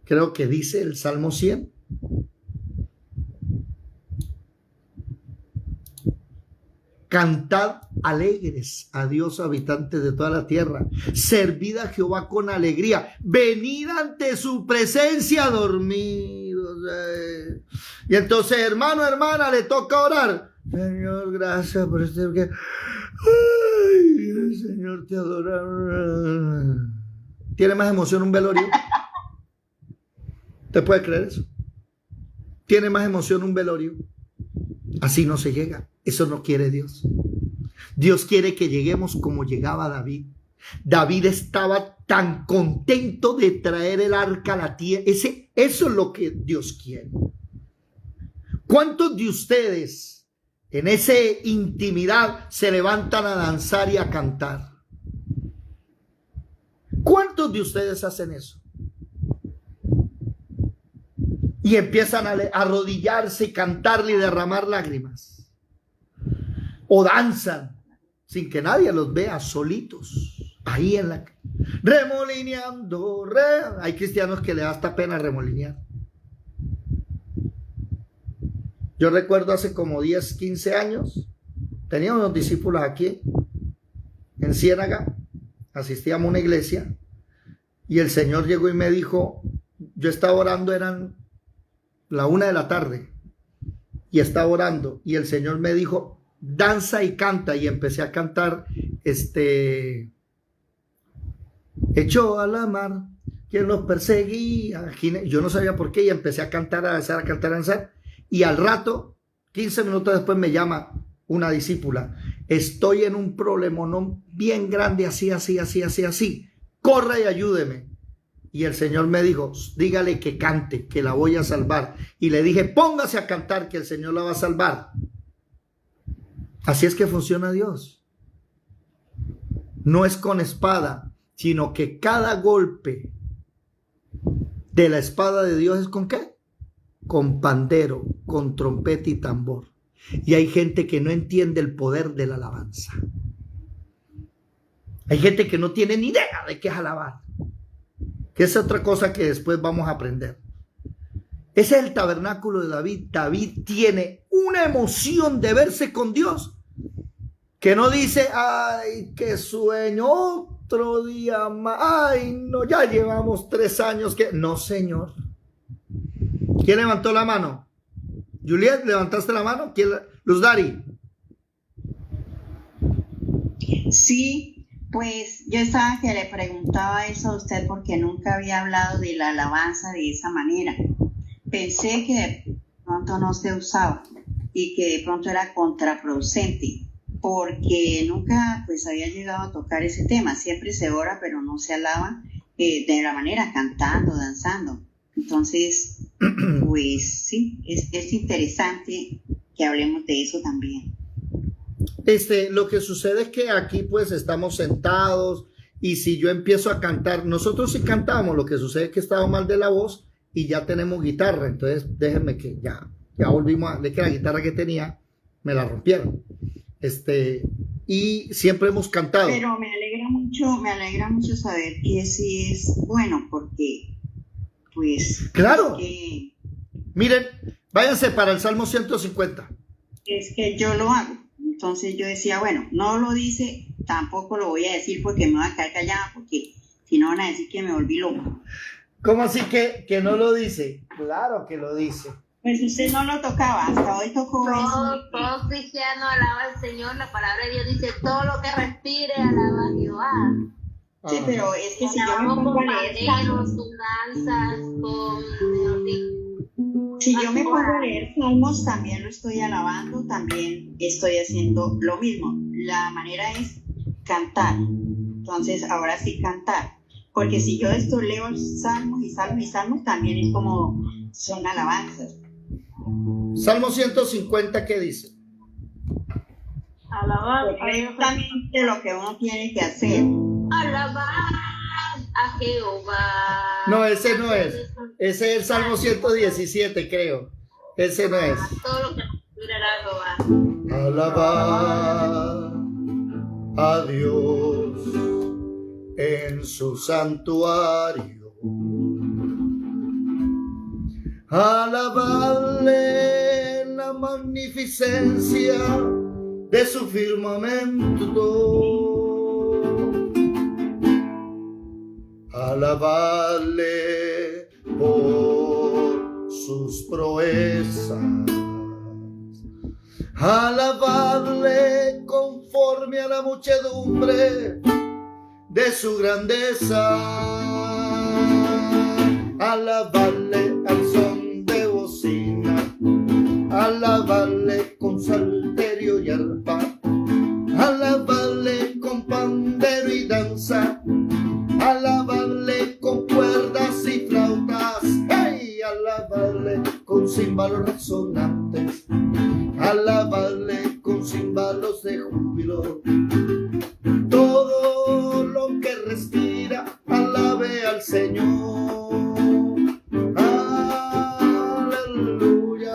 Creo que dice el Salmo 100. Cantad alegres a Dios, habitantes de toda la tierra. Servid a Jehová con alegría. Venid ante su presencia dormidos. Y entonces, hermano, hermana, le toca orar. Señor, gracias por este... Ay, Señor, te adoro. ¿Tiene más emoción un velorio? ¿Te puede creer eso? ¿Tiene más emoción un velorio? Así no se llega. Eso no quiere Dios. Dios quiere que lleguemos como llegaba David. David estaba tan contento de traer el arca a la tierra. Eso es lo que Dios quiere. ¿Cuántos de ustedes en esa intimidad se levantan a danzar y a cantar? ¿Cuántos de ustedes hacen eso? Y empiezan a arrodillarse y cantarle y derramar lágrimas. O danzan sin que nadie los vea, solitos, ahí en la... Remolineando, hay cristianos que le da hasta pena remolinear. Yo recuerdo hace como 10, 15 años, tenía unos discípulos aquí en Ciénaga, asistíamos a una iglesia y el Señor llegó y me dijo, yo estaba orando, eran la 1 de la tarde y estaba orando y el Señor me dijo, danza y canta, y empecé a cantar, echó a la mar, quien los perseguía, yo no sabía por qué, y empecé a cantar, a danzar, a cantar, a danzar, y al rato, 15 minutos después me llama una discípula, estoy en un problemón bien grande, así, corra y ayúdeme. Y el Señor me dijo, dígale que cante, que la voy a salvar. Y le dije, póngase a cantar, que el Señor la va a salvar. Así es que funciona Dios. No es con espada, sino que cada golpe de la espada de Dios es ¿con qué? Con pandero, con trompeta y tambor. Y hay gente que no entiende el poder de la alabanza. Hay gente que no tiene ni idea de qué es alabar. Que es otra cosa que después vamos a aprender. Ese es el tabernáculo de David. David tiene una emoción de verse con Dios, que no dice, ay, qué sueño, otro día más, ay, no, ya llevamos 3 años que... No, señor. ¿Quién levantó la mano? Juliet, ¿levantaste la mano? ¿Quién? Luz Dari. Sí. Pues yo estaba que le preguntaba eso a usted porque nunca había hablado de la alabanza de esa manera. Pensé que de pronto no se usaba y que de pronto era contraproducente porque nunca pues había llegado a tocar ese tema. Siempre se ora pero no se alaba de la manera cantando, danzando. Entonces, pues sí, es interesante que hablemos de eso también. Lo que sucede es que aquí pues estamos sentados y si yo empiezo a cantar, nosotros sí cantamos, lo que sucede es que estaba mal de la voz y ya tenemos guitarra, entonces déjenme que ya volvimos a, de que la guitarra que tenía me la rompieron, y siempre hemos cantado. Pero me alegra mucho saber que sí es bueno porque pues... Claro, miren, váyanse para el Salmo 150. Es que yo lo hago. Entonces yo decía, bueno, no lo dice, tampoco lo voy a decir porque me voy a quedar callada, porque si no van a decir que me volví loco. ¿Cómo así que no lo dice? Claro que lo dice. Pues usted no lo tocaba, hasta hoy tocó eso. Todo cristiano alaba al Señor, la palabra de Dios dice, todo lo que respire alaba a Jehová. Sí, pero es que si yo me pongo a leer salmos, con danzas, si yo me pongo a leer salmos, también lo estoy alabando, también estoy haciendo lo mismo. La manera es cantar. Entonces, ahora sí cantar. Porque si yo esto leo salmos y salmos y salmos, también es como son alabanzas. Salmo 150, ¿qué dice? Alabar Exactamente lo que uno tiene que hacer. alabar a Jehová. No, ese no es. Ese es el Salmo 117, creo. Ese no es. Todo lo que respire a Jehová. Alabar a Dios en su santuario. Alabarle en la magnificencia de su firmamento. Alabarle por sus proezas. Alabarle conforme a la muchedumbre de su grandeza. Alabarle al son de bocina. Alabarle con salterio y arpa. Alabarle con pandero y danza. Alabarle con cuerdas y flautas. ¡Hey! Alabarle con címbalos resonantes. Alabarle con címbalos de júbilo. Todo lo que respira, alabe al Señor. Aleluya.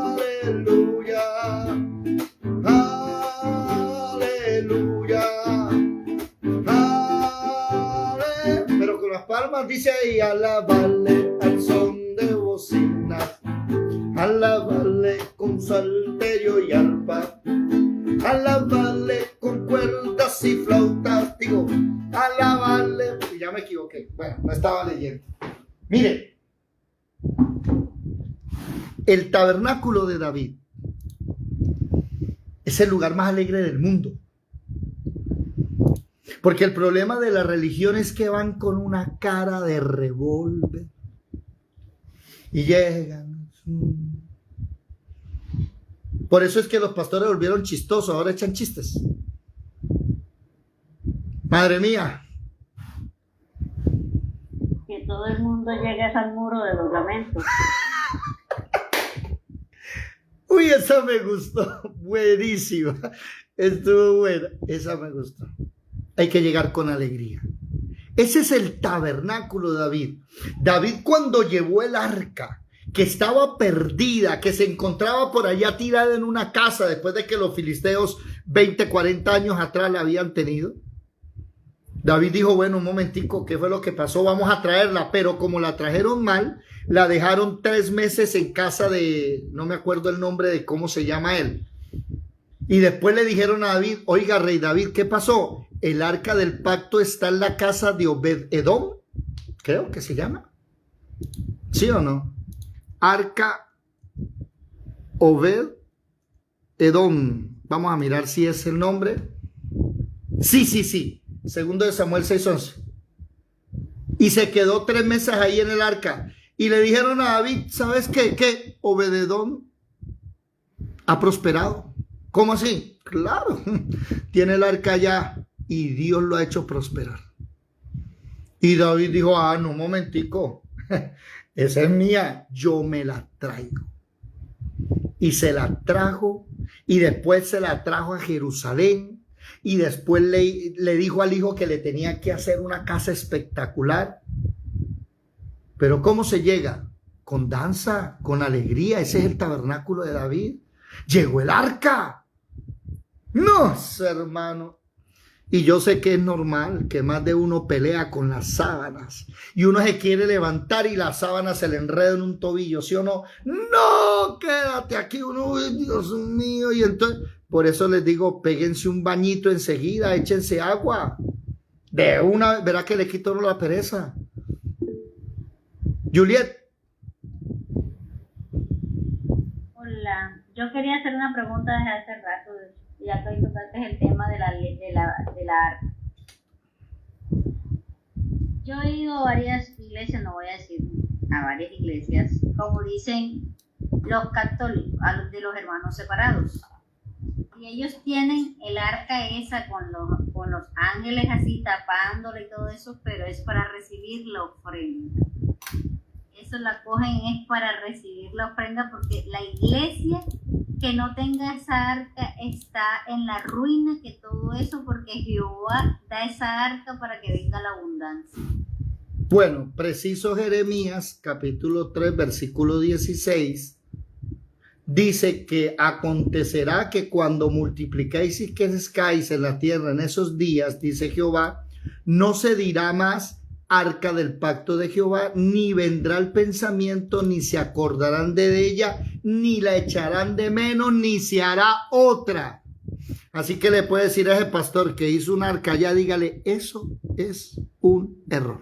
Aleluya. Aleluya. Pero con las palmas dice ahí, alabarle al son de bocinas. Alabarle con salterio y arpa. Alabarle con cuerdas y flautas. Digo, alabarle. Ya me equivoqué. Bueno, no estaba leyendo. Mire, el tabernáculo de David Es el lugar más alegre del mundo. Porque el problema de la religión es que van con una cara de revólver. Y llegan. Por eso es que los pastores volvieron chistosos, ahora echan chistes. Madre mía. Que todo el mundo llegue al muro de los lamentos. Uy, esa me gustó. Buenísima. Estuvo buena. Esa me gustó. Hay que llegar con alegría. Ese es el tabernáculo de David. David, cuando llevó el arca, que estaba perdida, que se encontraba por allá tirada en una casa después de que los filisteos 20, 40 años atrás la habían tenido. David dijo, bueno, un momentico, ¿qué fue lo que pasó? Vamos a traerla, pero como la trajeron mal, la dejaron 3 meses en casa de, no me acuerdo el nombre de cómo se llama él. Y después le dijeron a David, oiga, rey David, ¿qué pasó? El arca del pacto está en la casa de Obed-Edom, creo que se llama. ¿Sí o no? Arca Obed-Edom. Vamos a mirar si es el nombre. Sí. Segundo de Samuel 6:11. Y se quedó 3 meses ahí en el arca. Y le dijeron a David, ¿sabes qué? Que Obed-Edom ha prosperado. ¿Cómo así? Claro, tiene el arca allá y Dios lo ha hecho prosperar. Y David dijo, no, un momentico, esa es mía, yo me la traigo. Y se la trajo, y después se la trajo a Jerusalén, y después le dijo al hijo que le tenía que hacer una casa espectacular. Pero ¿cómo se llega? Con danza, con alegría. Ese es el tabernáculo de David. Llegó el arca. No, hermano. Y yo sé que es normal que más de uno pelea con las sábanas y uno se quiere levantar y la sábana se le enreda en un tobillo, ¿sí o no? No, quédate aquí, uno, uy, Dios mío. Y entonces, por eso les digo, péguense un bañito enseguida, échense agua. De una, verá que le quito uno la pereza. Juliet. Hola, yo quería hacer una pregunta desde hace rato, ya que hoy tocaste el tema de la arca. Yo he ido a varias iglesias, no voy a decir a varias iglesias, como dicen los católicos, a los de los hermanos separados. Y ellos tienen el arca esa con los ángeles así tapándola y todo eso, pero es para recibir la ofrenda. Eso la cogen es para recibir la ofrenda, porque la iglesia que no tenga esa arca está en la ruina, que todo eso, porque Jehová da esa arca para que venga la abundancia. Bueno, preciso Jeremías capítulo 3 versículo 16 dice que acontecerá que cuando multiplicáis y crezcáis en la tierra en esos días, dice Jehová, no se dirá más arca del pacto de Jehová, ni vendrá el pensamiento, ni se acordarán de ella, ni la echarán de menos, ni se hará otra. Así que le puede decir a ese pastor que hizo un arca, ya dígale, eso es un error.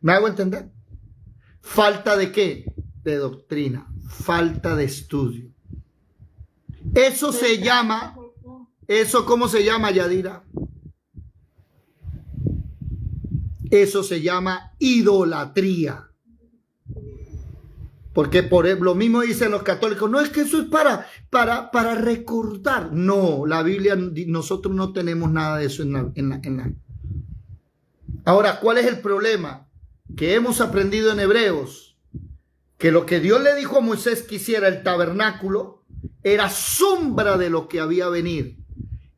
¿Me hago entender? ¿Falta de qué? De doctrina, falta de estudio. Eso se llama... ¿Eso cómo se llama, Yadira? Eso se llama idolatría. Porque lo mismo dicen los católicos, no es que eso es para recordar. No, la Biblia, nosotros no tenemos nada de eso en la. Ahora, ¿cuál es el problema? Que hemos aprendido en Hebreos, que lo que Dios le dijo a Moisés que hiciera el tabernáculo era sombra de lo que había a venir.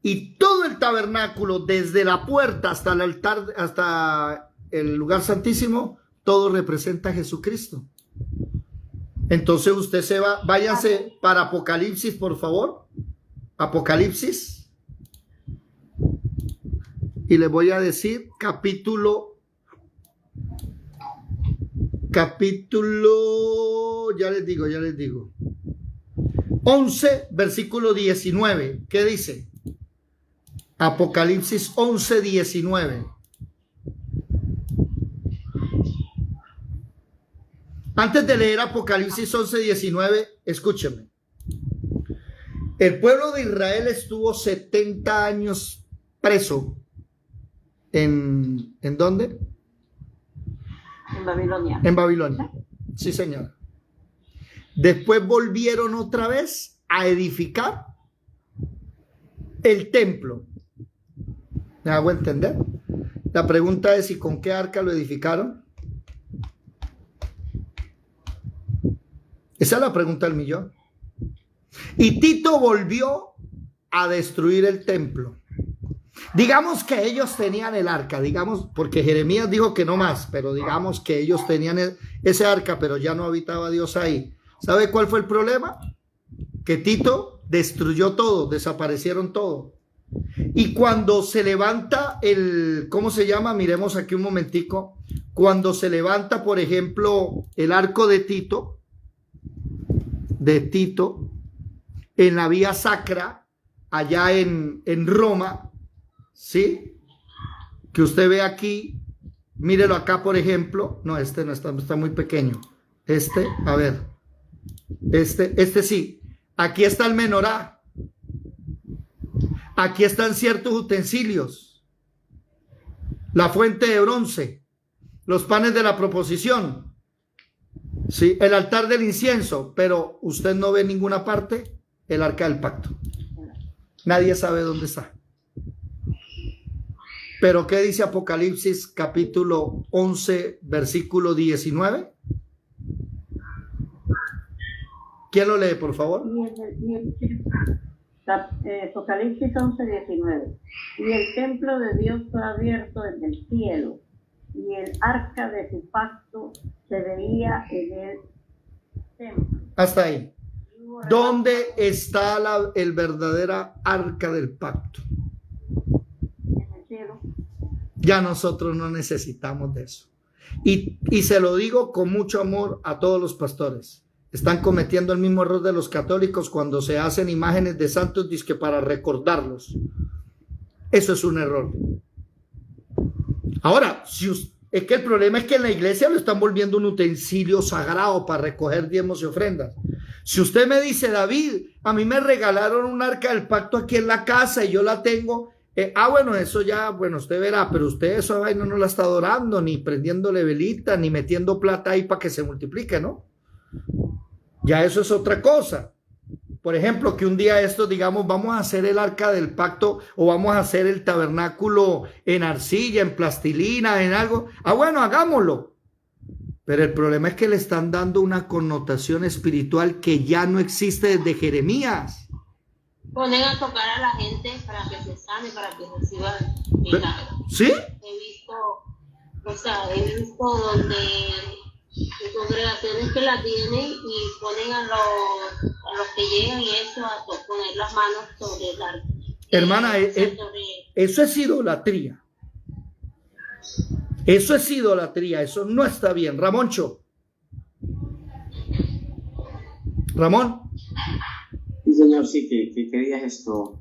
Y todo el tabernáculo, desde la puerta hasta el altar, hasta el lugar santísimo, todo representa a Jesucristo. Entonces usted se va, váyanse para Apocalipsis, por favor. Apocalipsis. Y le voy a decir capítulo, ya les digo. 11, versículo 19. ¿Qué dice? Apocalipsis 11, 19. Antes de leer Apocalipsis 11:19, escúcheme. El pueblo de Israel estuvo 70 años preso. ¿En dónde? En Babilonia. En Babilonia. Sí, señora. Después volvieron otra vez a edificar el templo. ¿Me hago entender? La pregunta es: ¿y con qué arca lo edificaron? Esa es la pregunta del millón. Y Tito volvió a destruir el templo. Digamos que ellos tenían el arca, digamos, porque Jeremías dijo que no más, pero digamos que ellos tenían ese arca, pero ya no habitaba Dios ahí. ¿Sabe cuál fue el problema? Que Tito destruyó todo, desaparecieron todo. Y cuando se levanta ¿cómo se llama? Miremos aquí un momentico. Cuando se levanta, por ejemplo, el arco de Tito, en la vía sacra, allá en Roma, ¿sí? Que usted ve aquí, mírelo acá, por ejemplo. No, este no está muy pequeño. A ver, este sí. Aquí está el menorá. Aquí están ciertos utensilios. La fuente de bronce, los panes de la proposición, sí, el altar del incienso, pero usted no ve en ninguna parte el arca del pacto. Nadie sabe dónde está. Pero ¿qué dice Apocalipsis capítulo 11, versículo 19? ¿Quién lo lee, por favor? Apocalipsis 11, 19. Y el templo de Dios fue abierto desde el cielo, y el arca de su pacto se veía en el templo. Hasta ahí. ¿Dónde está el verdadera arca del pacto? En el cielo. Ya nosotros no necesitamos de eso. Y se lo digo con mucho amor a todos los pastores. Están cometiendo el mismo error de los católicos cuando se hacen imágenes de santos dizque para recordarlos. Eso es un error. Ahora, es que el problema es que en la iglesia lo están volviendo un utensilio sagrado para recoger diezmos y ofrendas. Si usted me dice: David, a mí me regalaron un arca del pacto aquí en la casa y yo la tengo. Bueno, eso ya, bueno, usted verá, pero usted eso vaina no la está adorando, ni prendiéndole velita, ni metiendo plata ahí para que se multiplique, ¿no? Ya eso es otra cosa. Por ejemplo, que un día esto, digamos, vamos a hacer el arca del pacto o vamos a hacer el tabernáculo en arcilla, en plastilina, en algo. Bueno, hagámoslo. Pero el problema es que le están dando una connotación espiritual que ya no existe desde Jeremías. Ponen a tocar a la gente para que se sane, para que reciba milagros. ¿Sí? He visto donde congregaciones que la tienen y ponen a los que llegan y eso a poner las manos sobre el arca. Hermana, eso es idolatría. Eso es idolatría, eso no está bien. Ramoncho. Ramón. Sí, señor, sí, ¿qué día es esto?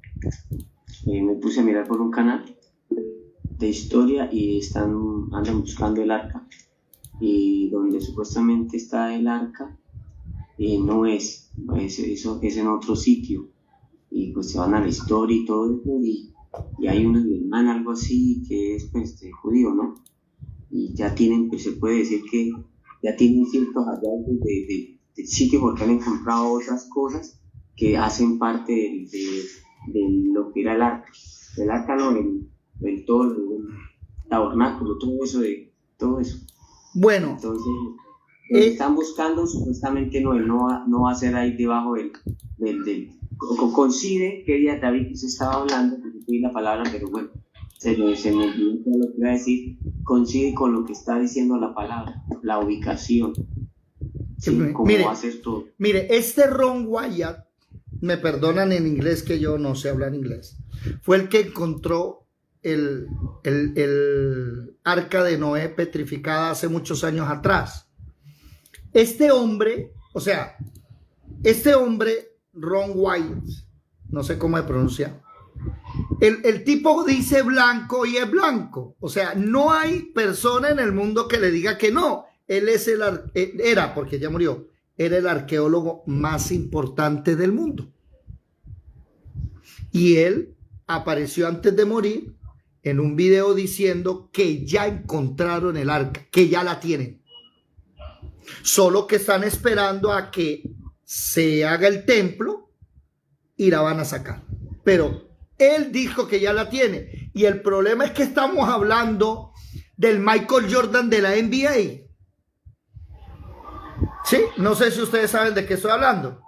Me puse a mirar por un canal de historia y andan buscando el arca. Y donde supuestamente está el arca, no es en otro sitio. Y pues se van a la historia y todo eso, y hay un hermano, algo así, que es pues judío, ¿no? Y ya tienen, pues se puede decir que ya tienen ciertos hallazgos de sitio porque han encontrado otras cosas que hacen parte de lo que era el arca. El arca no, el todo el tabernáculo, todo eso. Bueno. Entonces, están buscando, supuestamente no va a ser ahí debajo del coincide que día David se estaba hablando, porque tuve la palabra, pero bueno, se me olvidó lo que iba a decir, coincide con lo que está diciendo la palabra, la ubicación, ¿sí? Cómo va a ser todo. Mire, Ron Wyatt, me perdonan en inglés que yo no sé hablar inglés, fue el que encontró el arca de Noé petrificada hace muchos años atrás. Este hombre, Ron Wyatt, no sé cómo se pronuncia, el tipo dice blanco y es blanco. O sea, no hay persona en el mundo que le diga que no. él es era, porque ya murió, era el arqueólogo más importante del mundo. Y él apareció antes de morir en un video diciendo que ya encontraron el arca, que ya la tienen. Solo que están esperando a que se haga el templo y la van a sacar. Pero él dijo que ya la tiene. Y el problema es que estamos hablando del Michael Jordan de la NBA. Sí, no sé si ustedes saben de qué estoy hablando.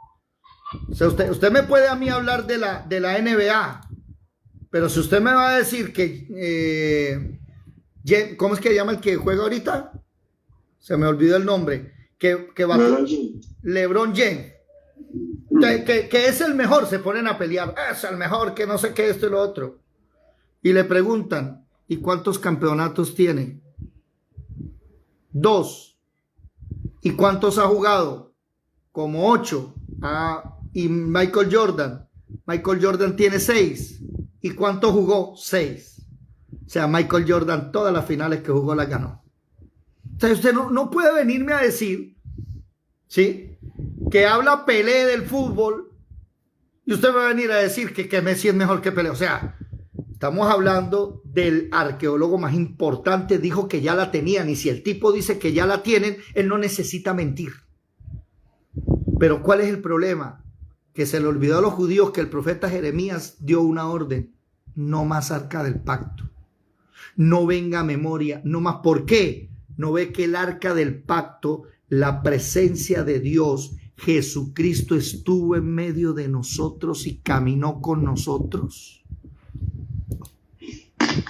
O sea, usted me puede a mí hablar de la NBA, pero si usted me va a decir que ¿cómo es que llama el que juega ahorita? Se me olvidó el nombre. Que LeBron James. Que es el mejor, se ponen a pelear. Es el mejor, que no sé qué, esto y lo otro. Y le preguntan, ¿y cuántos campeonatos tiene? 2. ¿Y cuántos ha jugado? Como 8. Y Michael Jordan tiene 6. ¿Y cuánto jugó? 6. O sea, Michael Jordan todas las finales que jugó las ganó. O sea, usted no puede venirme a decir, ¿sí?, que habla Pelé del fútbol y usted me va a venir a decir que Messi es mejor que Pelé. O sea, estamos hablando del arqueólogo más importante, dijo que ya la tenían, y si el tipo dice que ya la tienen, él no necesita mentir. Pero ¿cuál es el problema? Que se le olvidó a los judíos que el profeta Jeremías dio una orden: no más arca del pacto, no venga a memoria, no más. ¿Por qué? ¿No ve que el arca del pacto, la presencia de Dios, Jesucristo, estuvo en medio de nosotros y caminó con nosotros?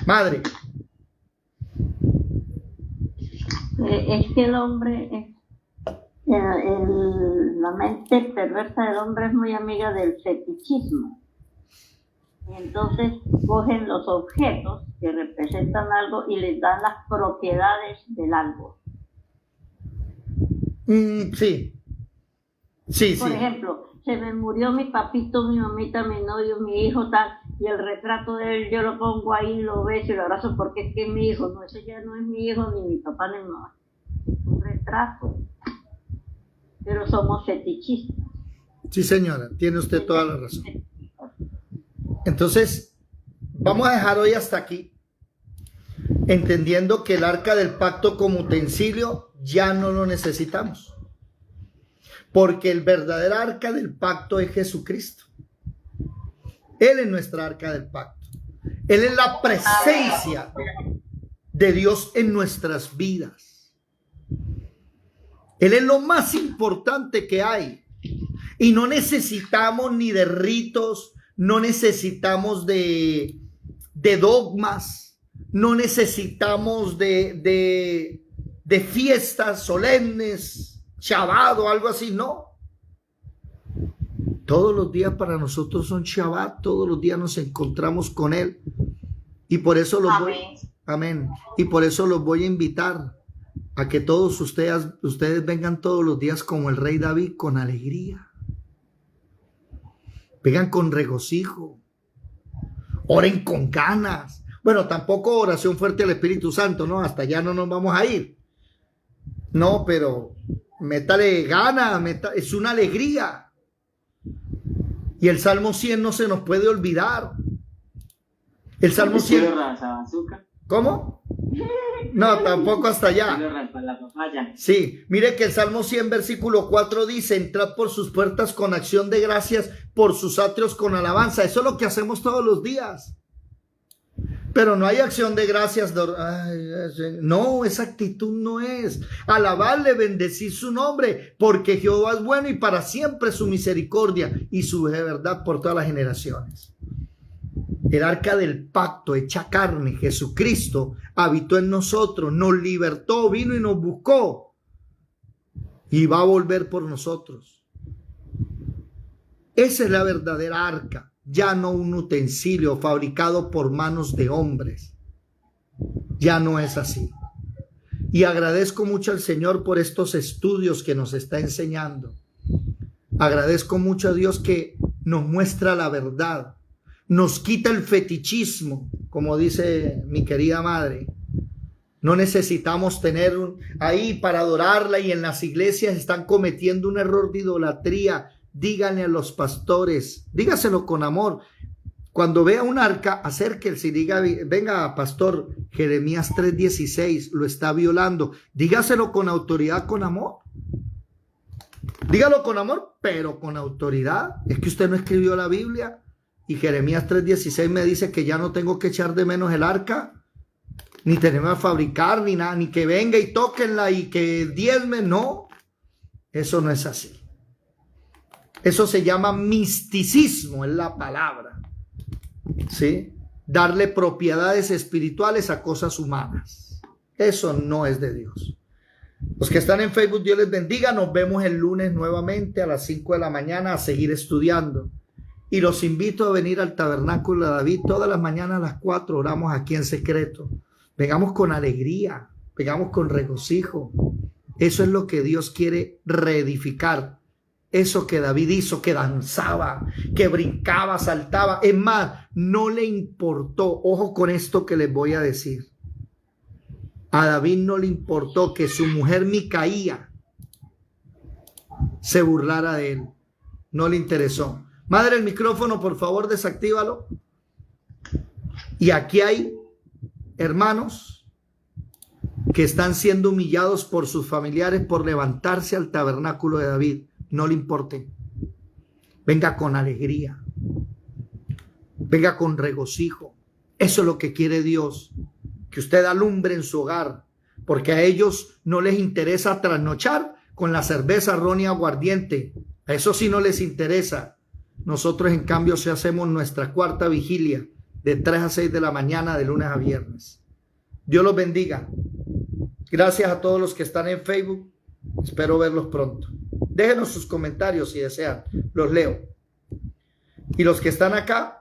Madre. Es que el hombre, la mente perversa del hombre es muy amiga del fetichismo. Y entonces cogen los objetos que representan algo y les dan las propiedades del algo. Sí. Por ejemplo, se me murió mi papito, mi mamita, mi novio, mi hijo, tal, y el retrato de él yo lo pongo ahí, lo beso y lo abrazo porque es que es mi hijo. No, ese ya no es mi hijo, ni mi papá, ni mi mamá. Es un retrato. Pero somos fetichistas. Sí, señora, tiene usted toda la razón. Entonces, vamos a dejar hoy hasta aquí, entendiendo que el arca del pacto como utensilio ya no lo necesitamos, porque el verdadero arca del pacto es Jesucristo. Él es nuestra arca del pacto. Él es la presencia de Dios en nuestras vidas. Él es lo más importante que hay. Y no necesitamos ni de ritos, no necesitamos de dogmas, no necesitamos de fiestas solemnes, Shabbat o algo así, no. Todos los días para nosotros son Shabbat, todos los días nos encontramos con Él. Y por eso amén. Y por eso los voy a invitar a que todos ustedes vengan todos los días como el rey David, con alegría. Vengan con regocijo. Oren con ganas. Bueno, tampoco oración fuerte al Espíritu Santo, ¿no? Hasta allá no nos vamos a ir. No, pero métale ganas, es una alegría. Y el Salmo 100 no se nos puede olvidar. El Salmo 100. ¿Cómo? No, tampoco hasta allá. Sí, mire que el Salmo 100 versículo 4 dice: entrad por sus puertas con acción de gracias, por sus atrios con alabanza. Eso es lo que hacemos todos los días. Pero no hay acción de gracias. No, esa actitud no es. Alabarle, bendecir su nombre, porque Jehová es bueno y para siempre su misericordia y su verdad por todas las generaciones. El arca del pacto hecha carne, Jesucristo, habitó en nosotros, nos libertó, vino y nos buscó y va a volver por nosotros. Esa es la verdadera arca, ya no un utensilio fabricado por manos de hombres. Ya no es así. Y agradezco mucho al Señor por estos estudios que nos está enseñando. Agradezco mucho a Dios que nos muestra la verdad. Nos quita el fetichismo, como dice mi querida madre. No necesitamos tener ahí para adorarla, y en las iglesias están cometiendo un error de idolatría. Díganle a los pastores, dígaselo con amor. Cuando vea un arca, acérquese y diga, venga pastor, Jeremías 3:16 lo está violando. Dígaselo con autoridad, con amor. Dígalo con amor, pero con autoridad. Es que usted no escribió la Biblia y Jeremías 3:16 me dice que ya no tengo que echar de menos el arca, ni tenemos que fabricar, ni nada, ni que venga y tóquenla y que diezme. No, eso no es así. Eso se llama misticismo, es la palabra. ¿Sí? Darle propiedades espirituales a cosas humanas. Eso no es de Dios. Los que están en Facebook, Dios les bendiga. Nos vemos el lunes nuevamente a las 5 de la mañana a seguir estudiando. Y los invito a venir al Tabernáculo de David todas las mañanas a las 4. Oramos aquí en secreto. Vengamos con alegría, vengamos con regocijo. Eso es lo que Dios quiere reedificar. Eso que David hizo, que danzaba, que brincaba, saltaba. Es más, no le importó. Ojo con esto que les voy a decir. A David no le importó que su mujer Micaía se burlara de él. No le interesó. Madre, el micrófono, por favor, desactívalo. Y aquí hay hermanos que están siendo humillados por sus familiares por levantarse al tabernáculo de David. No le importe. Venga con alegría. Venga con regocijo. Eso es lo que quiere Dios. Que usted alumbre en su hogar. Porque a ellos no les interesa trasnochar con la cerveza, ron y aguardiente. A eso sí no les interesa. Nosotros, en cambio, sí hacemos nuestra cuarta vigilia de 3 a 6 de la mañana, de lunes a viernes. Dios los bendiga. Gracias a todos los que están en Facebook. Espero verlos pronto. Déjenos sus comentarios si desean. Los leo. Y los que están acá,